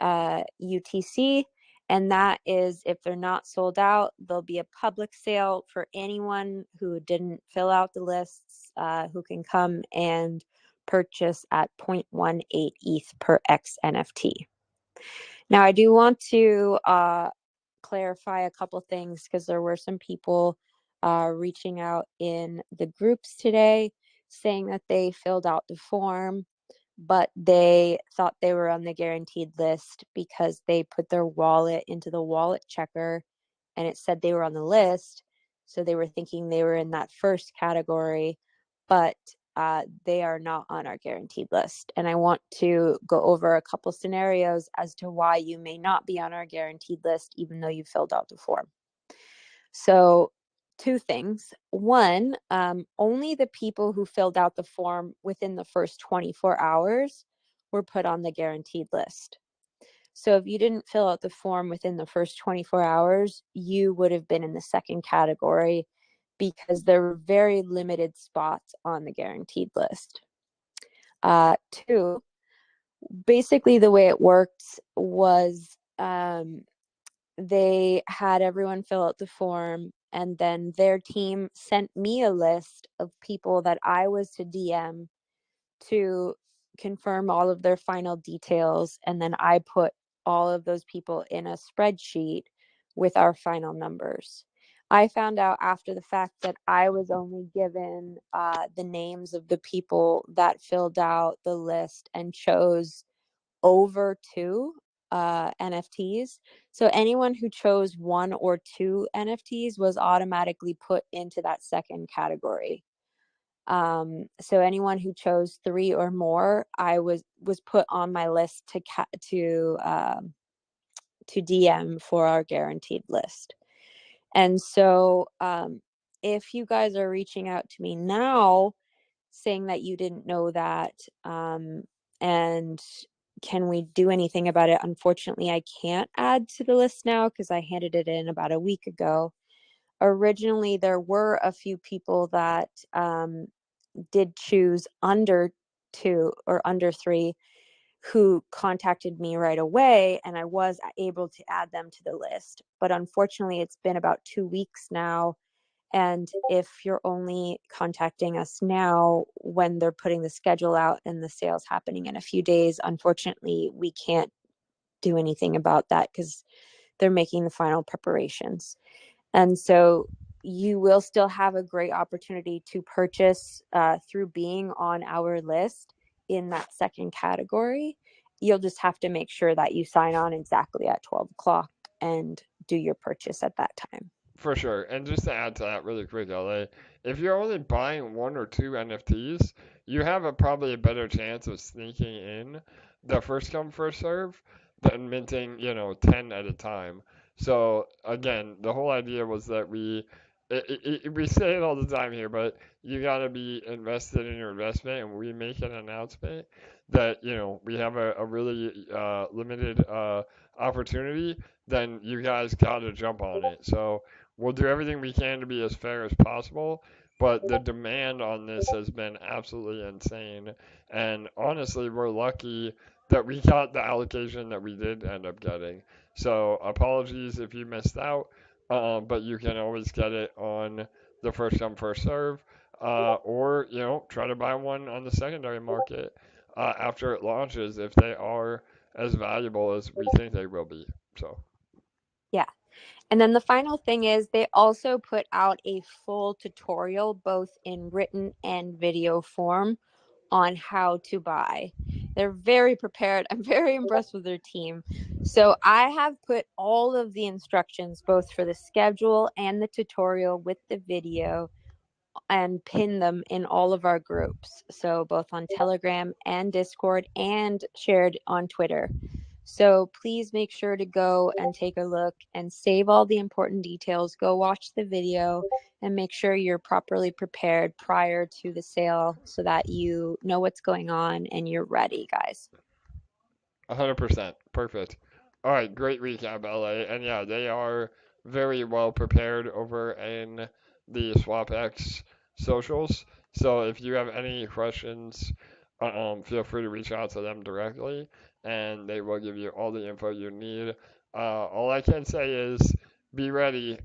UTC. And that is, if they're not sold out, there'll be a public sale for anyone who didn't fill out the lists, who can come and purchase at 0.18 ETH per X NFT. Now, I do want to clarify a couple things because there were some people reaching out in the groups today saying that they filled out the form, but they thought they were on the guaranteed list because they put their wallet into the wallet checker and it said they were on the list. So they were thinking they were in that first category, but they are not on our guaranteed list. And I want to go over a couple scenarios as to why you may not be on our guaranteed list, even though you filled out the form. So two things. One, only the people who filled out the form within the first 24 hours were put on the guaranteed list. So if you didn't fill out the form within the first 24 hours, you would have been in the second category because there were very limited spots on the guaranteed list. Two, basically the way it worked was they had everyone fill out the form, and then their team sent me a list of people that I was to DM to confirm all of their final details, and then I put all of those people in a spreadsheet with our final numbers. I found out after the fact that I was only given the names of the people that filled out the list and chose over 2 NFTs. So anyone who chose 1 or 2 NFTs was automatically put into that second category. So anyone who chose 3 or more, I was put on my list to DM for our guaranteed list. And so if you guys are reaching out to me now saying that you didn't know that, and can we do anything about it? Unfortunately, I can't add to the list now because I handed it in about a week ago. Originally, there were a few people that did choose under 2 or under 3 who contacted me right away, and I was able to add them to the list. But unfortunately, it's been about 2 weeks now. And if you're only contacting us now when they're putting the schedule out and the sale's happening in a few days, unfortunately, we can't do anything about that because they're making the final preparations. And so you will still have a great opportunity to purchase through being on our list in that second category. You'll just have to make sure that you sign on exactly at 12 o'clock and do your purchase at that time. For sure. And just to add to that really quick, LA, if you're only buying 1 or 2 NFTs, you have probably a better chance of sneaking in the first come, first serve than minting, 10 at a time. So again, the whole idea was that we say it all the time here, but you got to be invested in your investment, and we make an announcement that, we have a really limited opportunity, then you guys got to jump on it. So we'll do everything we can to be as fair as possible, but the demand on this has been absolutely insane. And honestly, we're lucky that we got the allocation that we did end up getting. So apologies if you missed out, but you can always get it on the first come, first serve, or, try to buy one on the secondary market after it launches if they are as valuable as we think they will be. So. Yeah. And then the final thing is they also put out a full tutorial, both in written and video form, on how to buy. They're very prepared. I'm very impressed with their team. So I have put all of the instructions, both for the schedule and the tutorial with the video, and pin them in all of our groups. So both on Telegram and Discord, and shared on Twitter. So please make sure to go and take a look and save all the important details. Go watch the video and make sure you're properly prepared prior to the sale so that you know what's going on and you're ready, guys. 100%. Perfect. All right, great recap, LA. And yeah, they are very well prepared over in the SwapX socials. So if you have any questions, feel free to reach out to them directly, and they will give you all the info you need. All I can say is be ready.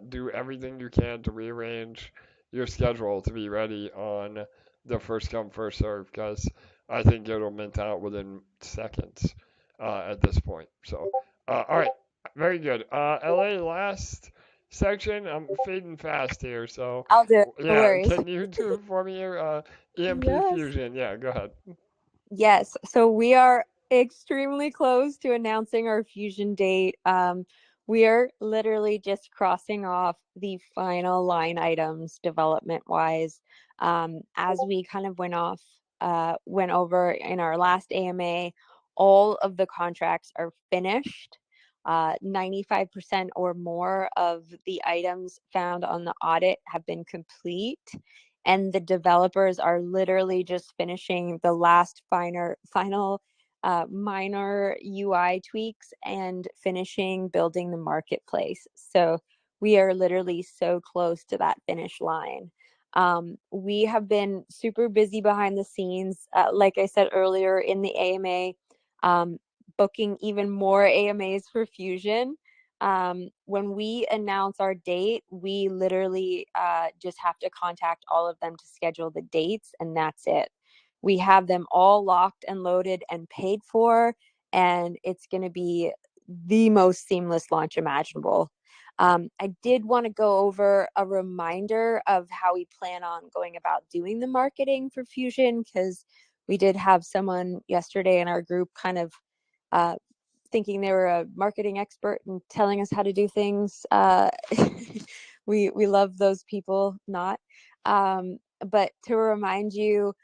Do everything you can to rearrange your schedule to be ready on the first come first serve, because I think it'll mint out within seconds at this point. So, all right, very good. LA, last section. I'm fading fast here, so I'll do it. No yeah. worries. Can you do for me here? EMP Yes. Fusion. Yeah, go ahead. Yes. So we are extremely close to announcing our fusion date. We are literally just crossing off the final line items development wise. As we kind of went over in our last AMA, all of the contracts are finished. 95% or more of the items found on the audit have been complete, and the developers are literally just finishing the last final minor UI tweaks and finishing building the marketplace. So we are literally so close to that finish line. We have been super busy behind the scenes. Like I said earlier in the AMA, booking even more AMAs for Fusion. When we announce our date, we literally just have to contact all of them to schedule the dates, and that's it. We have them all locked and loaded and paid for, and it's going to be the most seamless launch imaginable. I did want to go over a reminder of how we plan on going about doing the marketing for Fusion, because we did have someone yesterday in our group kind of thinking they were a marketing expert and telling us how to do things. We love those people, not. But to remind you,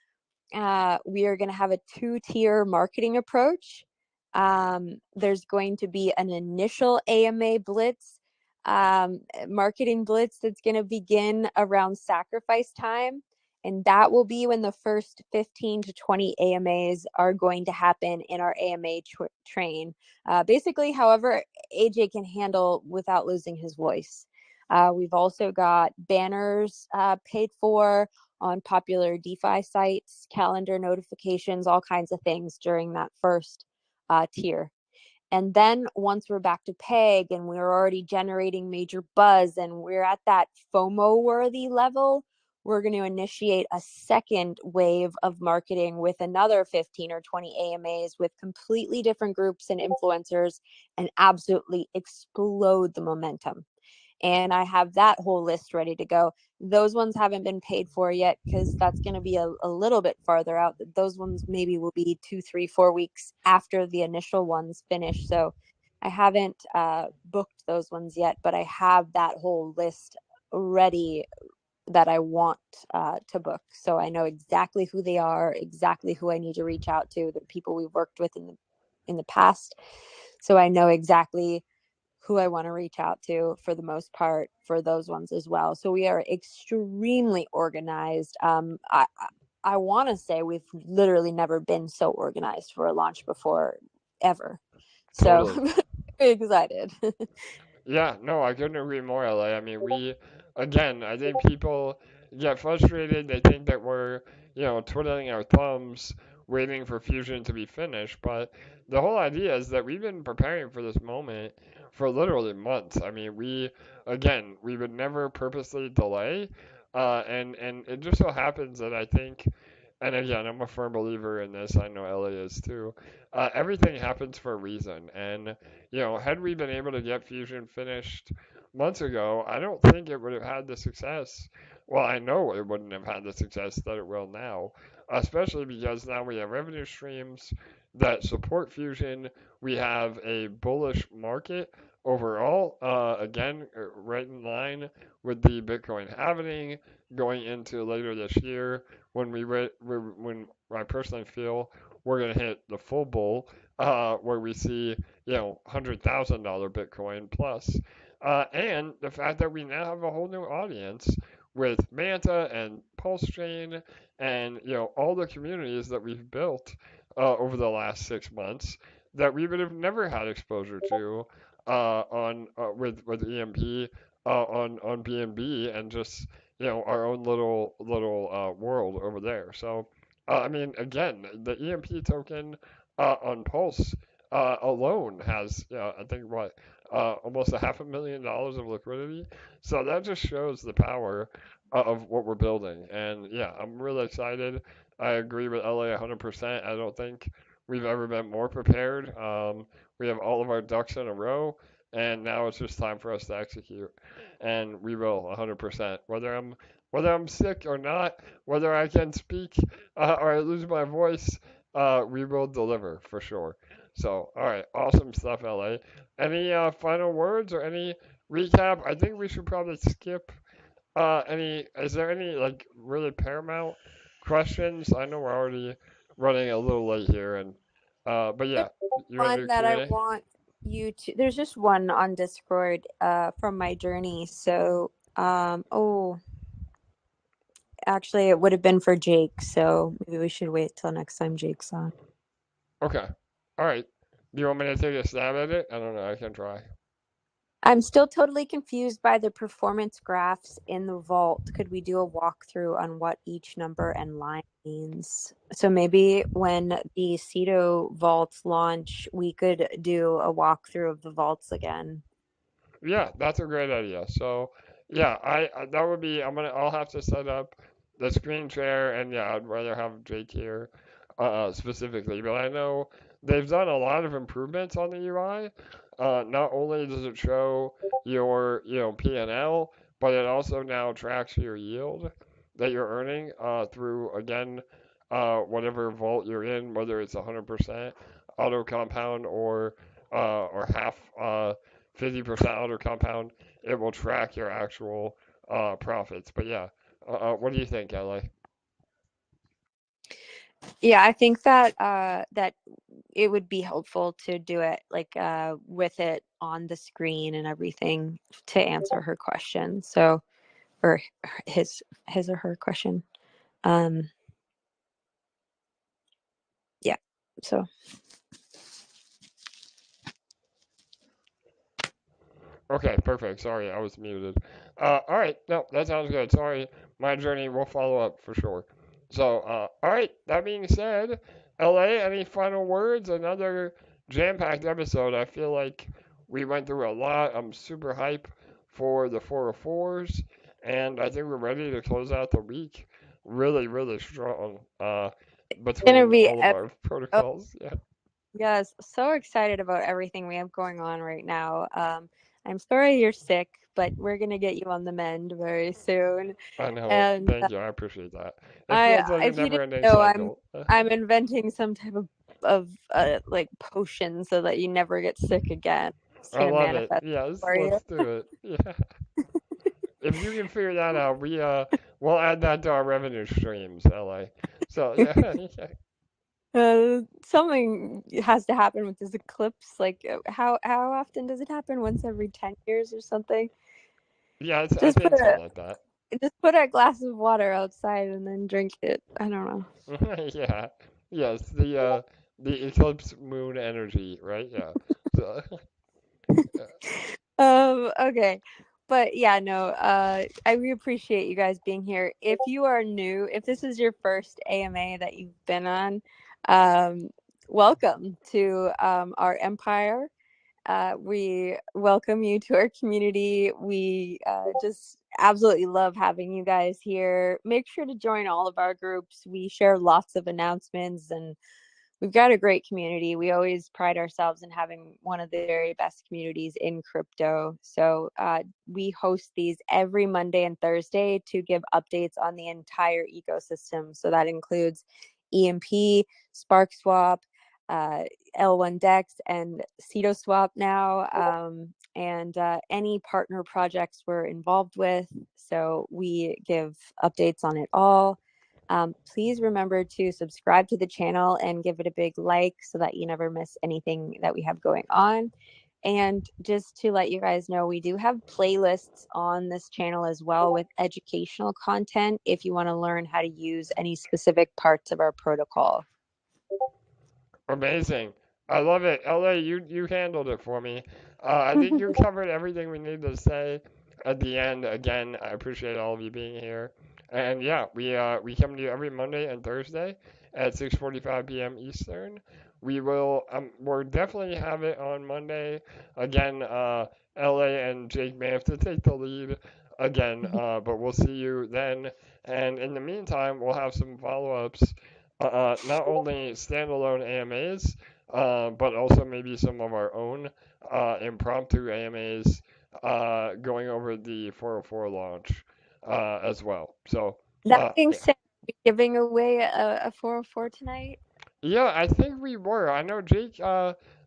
we are going to have a 2-tier marketing approach. There's going to be an initial AMA blitz, marketing blitz that's going to begin around sacrifice time. And that will be when the first 15 to 20 AMAs are going to happen in our AMA train. Basically, however, AJ can handle without losing his voice. We've also got banners paid for on popular DeFi sites, calendar notifications, all kinds of things during that first tier. And then once we're back to peg and we're already generating major buzz and we're at that FOMO worthy level, we're going to initiate a second wave of marketing with another 15 or 20 AMAs with completely different groups and influencers, and absolutely explode the momentum. And I have that whole list ready to go. Those ones haven't been paid for yet because that's going to be a little bit farther out. Those ones maybe will be 2, 3, 4 weeks after the initial ones finish. So I haven't booked those ones yet, but I have that whole list ready that I want to book. So I know exactly who they are, exactly who I need to reach out to, the people we've worked with in the past. So I know exactly who I want to reach out to for the most part for those ones as well. So we are extremely organized. I want to say we've literally never been so organized for a launch before, ever. So Totally. very excited. Yeah, no, I couldn't agree more, LA. I mean, again, I think people get frustrated. They think that we're, twiddling our thumbs, waiting for Fusion to be finished. But the whole idea is that we've been preparing for this moment for literally months. I mean, we would never purposely delay. And it just so happens that I think, and again, I'm a firm believer in this. I know Ellie is too. Everything happens for a reason. And, had we been able to get Fusion finished months ago, I don't think it would have had the success. Well, I know it wouldn't have had the success that it will now, especially because now we have revenue streams that support Fusion. We have a bullish market overall, again, right in line with the Bitcoin halving going into later this year when when I personally feel we're gonna hit the full bull, where we see $100,000 Bitcoin plus, and the fact that we now have a whole new audience with Manta and Pulse Chain and all the communities that we've built over the last 6 months that we would have never had exposure to on with EMP on BNB and just our own little world over there. So I mean, again, the EMP token on Pulse alone has I think what almost $500,000 of liquidity. So that just shows the power of what we're building. And yeah, I'm really excited. I agree with LA 100%. I don't think we've ever been more prepared. We have all of our ducks in a row, and now it's just time for us to execute. And we will 100%. Whether I'm sick or not, whether I can speak or I lose my voice, we will deliver for sure. So, all right, awesome stuff, LA. Any final words or any recap? I think we should probably skip is there any like really paramount questions? I know we're already running a little late here, and but yeah, you want to do One that I Q&A? want you to, there's just one on Discord from my journey. So, actually, it would have been for Jake. So maybe we should wait till next time Jake's on. Okay, all right. Do you want me to take a stab at it? I don't know. I can try. I'm still totally confused by the performance graphs in the vault. Could we do a walkthrough on what each number and line means? So maybe when the Ceto vaults launch, we could do a walkthrough of the vaults again. Yeah, that's a great idea. So yeah, that would be. I'll have to set up the screen share, and yeah, I'd rather have Jake here specifically. But I know they've done a lot of improvements on the UI. Not only does it show your P&L, but it also now tracks your yield that you're earning through again whatever vault you're in, whether it's 100% auto compound or half 50% auto compound. It will track your actual profits. But yeah, what do you think, LA? Yeah, I think that that it would be helpful to do it like with it on the screen and everything to answer her question. So, or his or her question. Yeah. So. Okay, perfect. Sorry, I was muted. All right, no, that sounds good. Sorry, my journey will follow up for sure. So, all right, that being said, LA, any final words? Another jam-packed episode. I feel like we went through a lot. I'm super hype for the 404s, and I think we're ready to close out the week really, really strong Gonna between be all of our protocols. Yeah. yes, so excited about everything we have going on right now. I'm sorry you're sick, but we're gonna get you on the mend very soon. I know. And Thank you. I appreciate that. It feels like a if you didn't never-ending know, cycle. I'm inventing some type of like potion so that you never get sick again. Just I gonna love it. manifest Yes, for you. let's do it. Yeah. If you can figure that out, we'll add that to our revenue streams, LA. So yeah, yeah. Something has to happen with this eclipse. Like, how often does it happen? Once every 10 years or something? Yeah, I Just put think a something like that. glass of water outside and then drink it. I don't know. Yeah. Yes, the eclipse moon energy, right? Yeah. So Okay. But yeah, no, I really appreciate you guys being here. If you are new, if this is your first AMA that you've been on, welcome to our empire. We welcome you to our community. We just absolutely love having you guys here. Make sure to join all of our groups. We share lots of announcements and we've got a great community. We always pride ourselves in having one of the very best communities in crypto. So we host these every Monday and Thursday to give updates on the entire ecosystem. So that includes EMP, Sparkswap, L1DEX, and CetoSwap now, and any partner projects we're involved with. So we give updates on it all. Please remember to subscribe to the channel and give it a big like so that you never miss anything that we have going on. And just to let you guys know, we do have playlists on this channel as well with educational content if you want to learn how to use any specific parts of our protocol. amazing. I love it. LA, you handled it for me. I think you covered everything we need to say. at the end, again, I appreciate all of you being here. And yeah, we come to you every Monday and Thursday at 6:45 p.m. Eastern. We'll definitely have it on Monday. Again, LA and Jake may have to take the lead again, but we'll see you then. And in the meantime, we'll have some follow-ups, not only standalone AMAs, but also maybe some of our own impromptu AMAs going over the 404 launch as well. So That being said, are we giving away a 404 tonight? yeah, I think we were. I know Jake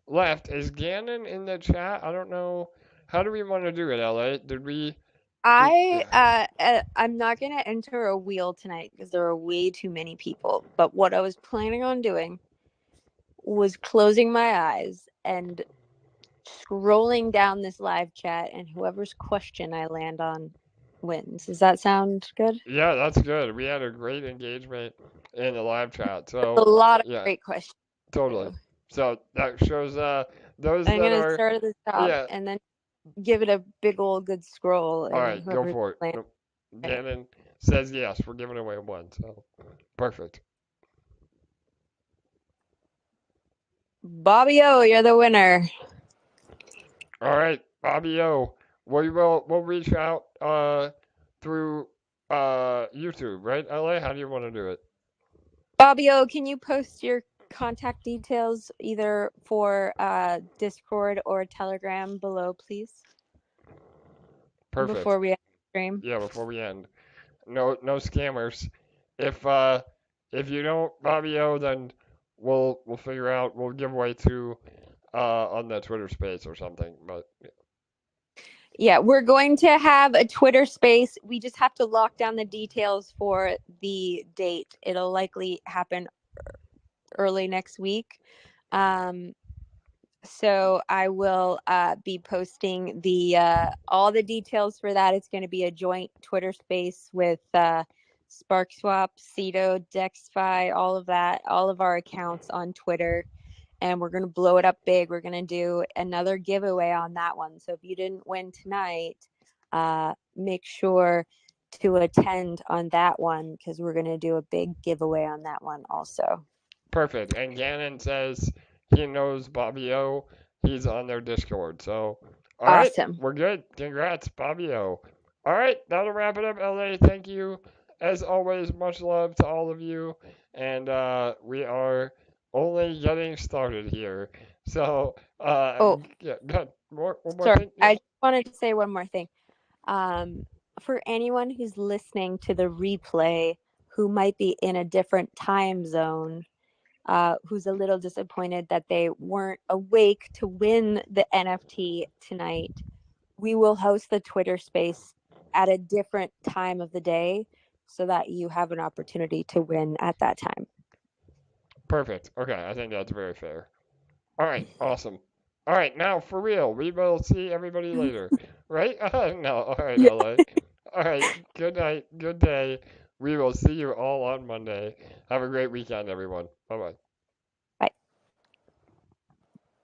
left. Is Gannon in the chat? I don't know. How do we want to do it, LA? Did we? I'm not gonna enter a wheel tonight because there are way too many people. But what I was planning on doing was closing my eyes and scrolling down this live chat, and whoever's question I land on wins. Does that sound good? Yeah, that's good. We had a great engagement in the live chat. So a lot of yeah, great questions. totally. Too. So that shows those I'm that gonna are start at the top and then give it a big old good scroll. All right, go for it. Nope. Gannon says yes. We're giving away one. So perfect. Bobby O, you're the winner. All right, Bobby O. We'll reach out through YouTube, right? LA, how do you want to do it? Bobby O, can you post your contact details either for Discord or Telegram below, please? Perfect. Before we end the stream. Yeah, before we end. No scammers. If you don't, Bobby O, then we'll figure out. We'll give away two on the Twitter space or something. But yeah, we're going to have a Twitter space. We just have to lock down the details for the date. It'll likely happen early next week. So I will be posting the all the details for that. It's going to be a joint Twitter space with Sparkswap, Ceto, DexFi, all of that, all of our accounts on Twitter. And we're going to blow it up big. We're going to do another giveaway on that one. So if you didn't win tonight, make sure to attend on that one because we're going to do a big giveaway on that one also. Perfect. And Gannon says he knows Bobby O. He's on their Discord. So, all awesome. Right, we're good. Congrats, Bobby O. All right, that'll wrap it up, LA. Thank you. As always, much love to all of you. And we are only getting started here. So, yeah, good. One more sorry, thing. Yeah. I just wanted to say one more thing. For anyone who's listening to the replay who might be in a different time zone, who's a little disappointed that they weren't awake to win the NFT tonight, we will host the Twitter space at a different time of the day so that you have an opportunity to win at that time. Perfect. Okay, I think that's very fair. All right, awesome. All right, now for real, we will see everybody later, right? No, all right, Yeah. LA. All right, good night, good day. We will see you all on Monday. Have a great weekend, everyone. Bye bye.